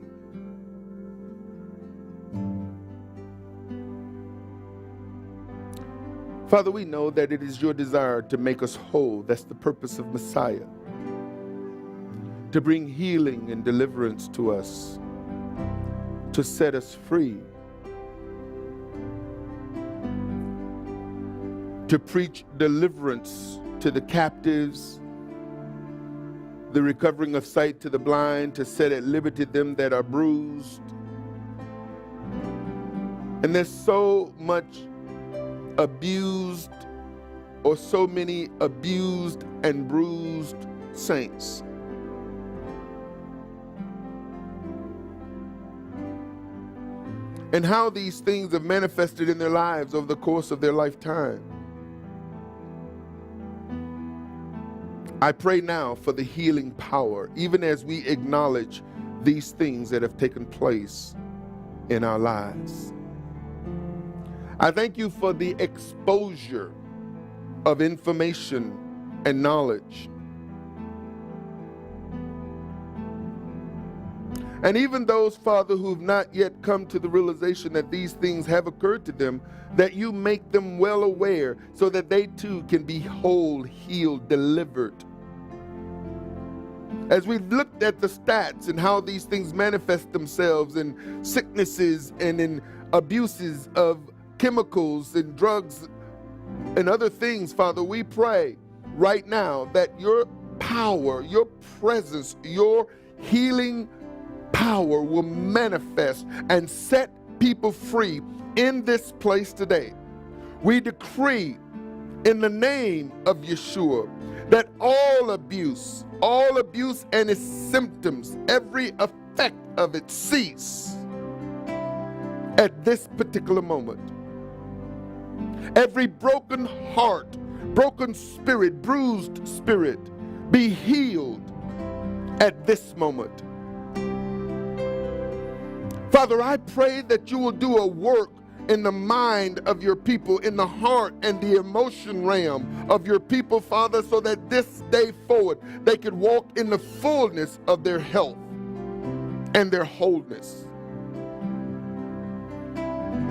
Father, we know that it is your desire to make us whole. That's the purpose of Messiah. To bring healing and deliverance to us, to set us free, to preach deliverance to the captives, the recovering of sight to the blind, to set at liberty them that are bruised. And there's so much abused, or so many abused and bruised saints. And how these things have manifested in their lives over the course of their lifetime. I pray now for the healing power, even as we acknowledge these things that have taken place in our lives. I thank you for the exposure of information and knowledge. And even those, Father, who have not yet come to the realization that these things have occurred to them, that you make them well aware so that they too can be whole, healed, delivered. As we've looked at the stats and how these things manifest themselves in sicknesses and in abuses of chemicals and drugs and other things, Father, we pray right now that your power, your presence, your healing power will manifest and set people free in this place today. We decree in the name of Yeshua that all abuse and its symptoms, every effect of it cease at this particular moment. Every broken heart, broken spirit, bruised spirit be healed at this moment. Father, I pray that you will do a work in the mind of your people, in the heart and the emotion realm of your people, Father, so that this day forward they could walk in the fullness of their health and their wholeness.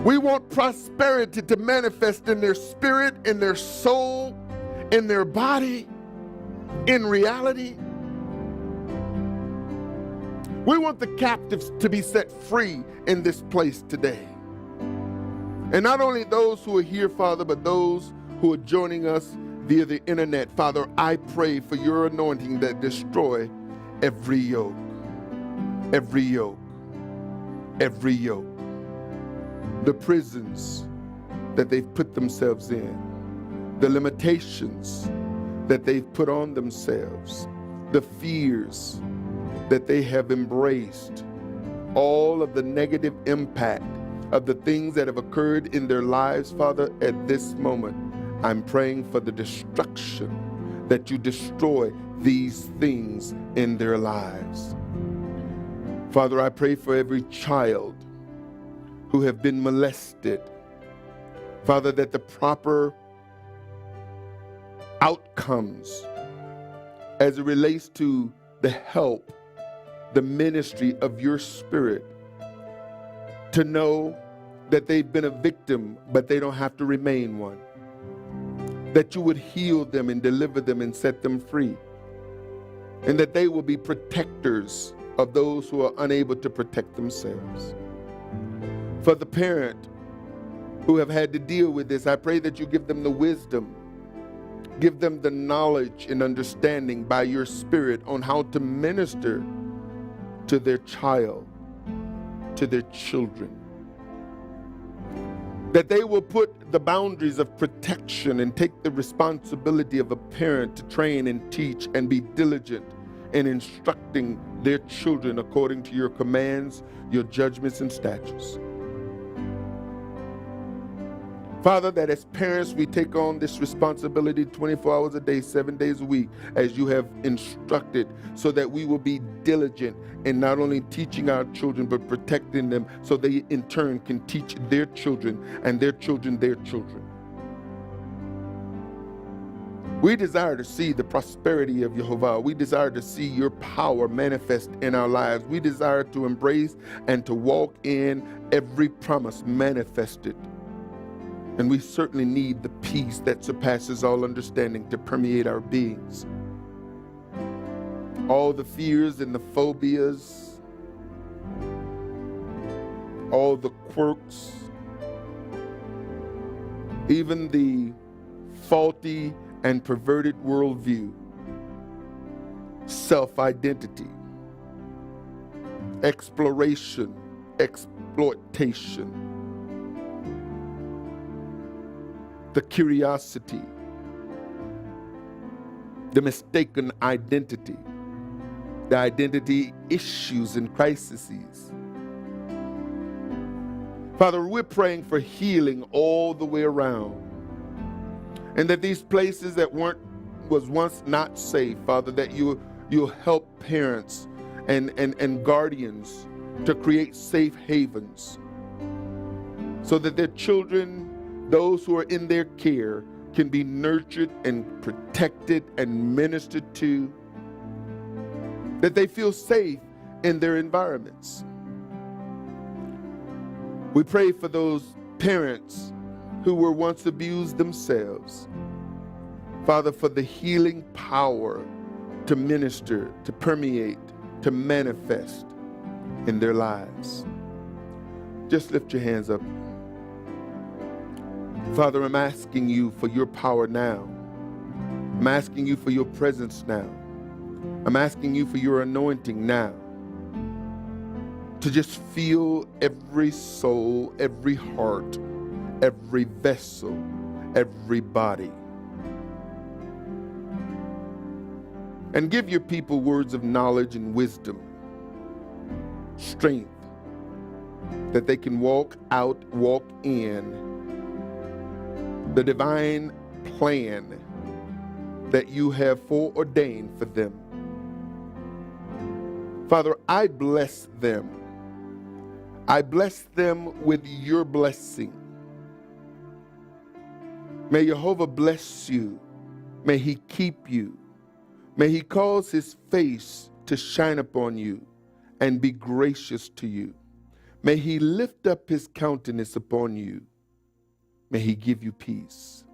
We want prosperity to manifest in their spirit, in their soul, in their body, in reality. We want the captives to be set free in this place today. And not only those who are here, Father, but those who are joining us via the internet. Father, I pray for your anointing that destroy every yoke, every yoke, every yoke. The prisons that they've put themselves in, the limitations that they've put on themselves, the fears that they have embraced, all of the negative impact of the things that have occurred in their lives, Father, at this moment, I'm praying for the destruction, that you destroy these things in their lives. Father, I pray for every child who have been molested, Father, that the proper outcomes as it relates to the help, the ministry of your Spirit, to know that they've been a victim, but they don't have to remain one. That you would heal them and deliver them and set them free. And that they will be protectors of those who are unable to protect themselves. For the parent who have had to deal with this. I pray that you give them the wisdom, give them the knowledge and understanding by your Spirit on how to minister to their child, to their children. That they will put the boundaries of protection and take the responsibility of a parent to train and teach and be diligent in instructing their children according to your commands, your judgments, and statutes. Father, that as parents we take on this responsibility 24 hours a day, 7 days a week, as you have instructed, so that we will be diligent in not only teaching our children, but protecting them so they in turn can teach their children and their children their children. We desire to see the prosperity of Jehovah. We desire to see your power manifest in our lives. We desire to embrace and to walk in every promise manifested. And we certainly need the peace that surpasses all understanding to permeate our beings. All the fears and the phobias, all the quirks, even the faulty and perverted worldview, self-identity, exploration, exploitation, the curiosity, the mistaken identity, the identity issues and crises. Father, we're praying for healing all the way around. And that these places that was once not safe, Father, that you'll help parents and guardians to create safe havens so that their children, those who are in their care, can be nurtured and protected and ministered to, that they feel safe in their environments. We pray for those parents who were once abused themselves. Father, for the healing power to minister, to permeate, to manifest in their lives. Just lift your hands up. Father, I'm asking you for your power now. I'm asking you for your presence now. I'm asking you for your anointing now. To just feel every soul, every heart, every vessel, every body. And give your people words of knowledge and wisdom, strength, that they can walk in the divine plan that you have foreordained for them. Father, I bless them. I bless them with your blessing. May Jehovah bless you. May he keep you. May he cause his face to shine upon you and be gracious to you. May he lift up his countenance upon you. May he give you peace.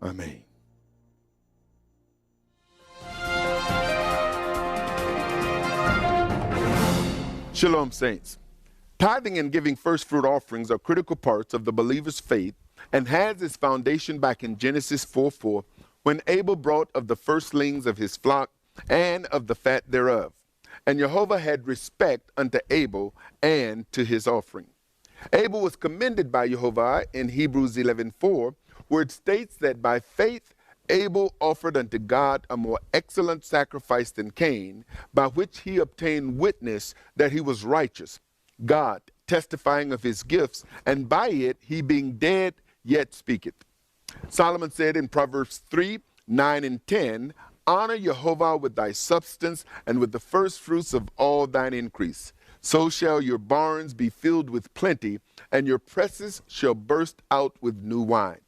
Amen. Shalom, saints. Tithing and giving first fruit offerings are critical parts of the believer's faith and has its foundation back in Genesis 4:4, when Abel brought of the firstlings of his flock and of the fat thereof. And Jehovah had respect unto Abel and to his offering. Abel was commended by Jehovah in Hebrews 11:4, where it states that by faith Abel offered unto God a more excellent sacrifice than Cain, by which he obtained witness that he was righteous, God testifying of his gifts, and by it he being dead yet speaketh. Solomon said in Proverbs 3:9-10, honor Jehovah with thy substance and with the first fruits of all thine increase. So shall your barns be filled with plenty, and your presses shall burst out with new wine.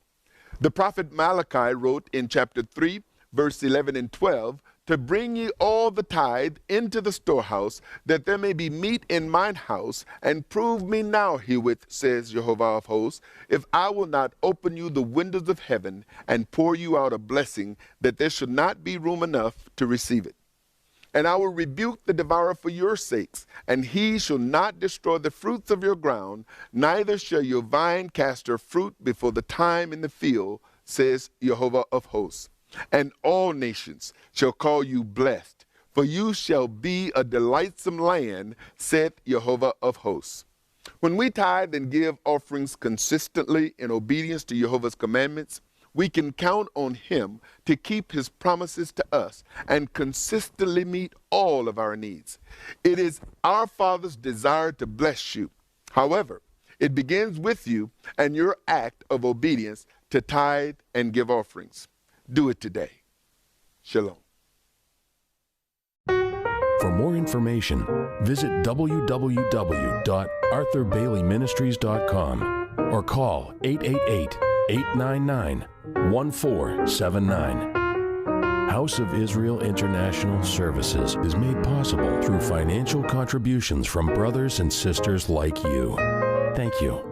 The prophet Malachi wrote in chapter 3, verse 11 and 12, to bring ye all the tithe into the storehouse, that there may be meat in mine house, and prove me now herewith, says Jehovah of hosts, if I will not open you the windows of heaven and pour you out a blessing, that there should not be room enough to receive it. And I will rebuke the devourer for your sakes, and he shall not destroy the fruits of your ground, neither shall your vine cast her fruit before the time in the field, says Jehovah of hosts. And all nations shall call you blessed, for you shall be a delightsome land, saith Jehovah of hosts. When we tithe and give offerings consistently in obedience to Jehovah's commandments, we can count on him to keep his promises to us and consistently meet all of our needs. It is our Father's desire to bless you. However, it begins with you and your act of obedience to tithe and give offerings. Do it today. Shalom. For more information, visit www.arthurbaileyministries.com or call 888-899-1479. House of Israel International Services is made possible through financial contributions from brothers and sisters like you. Thank you.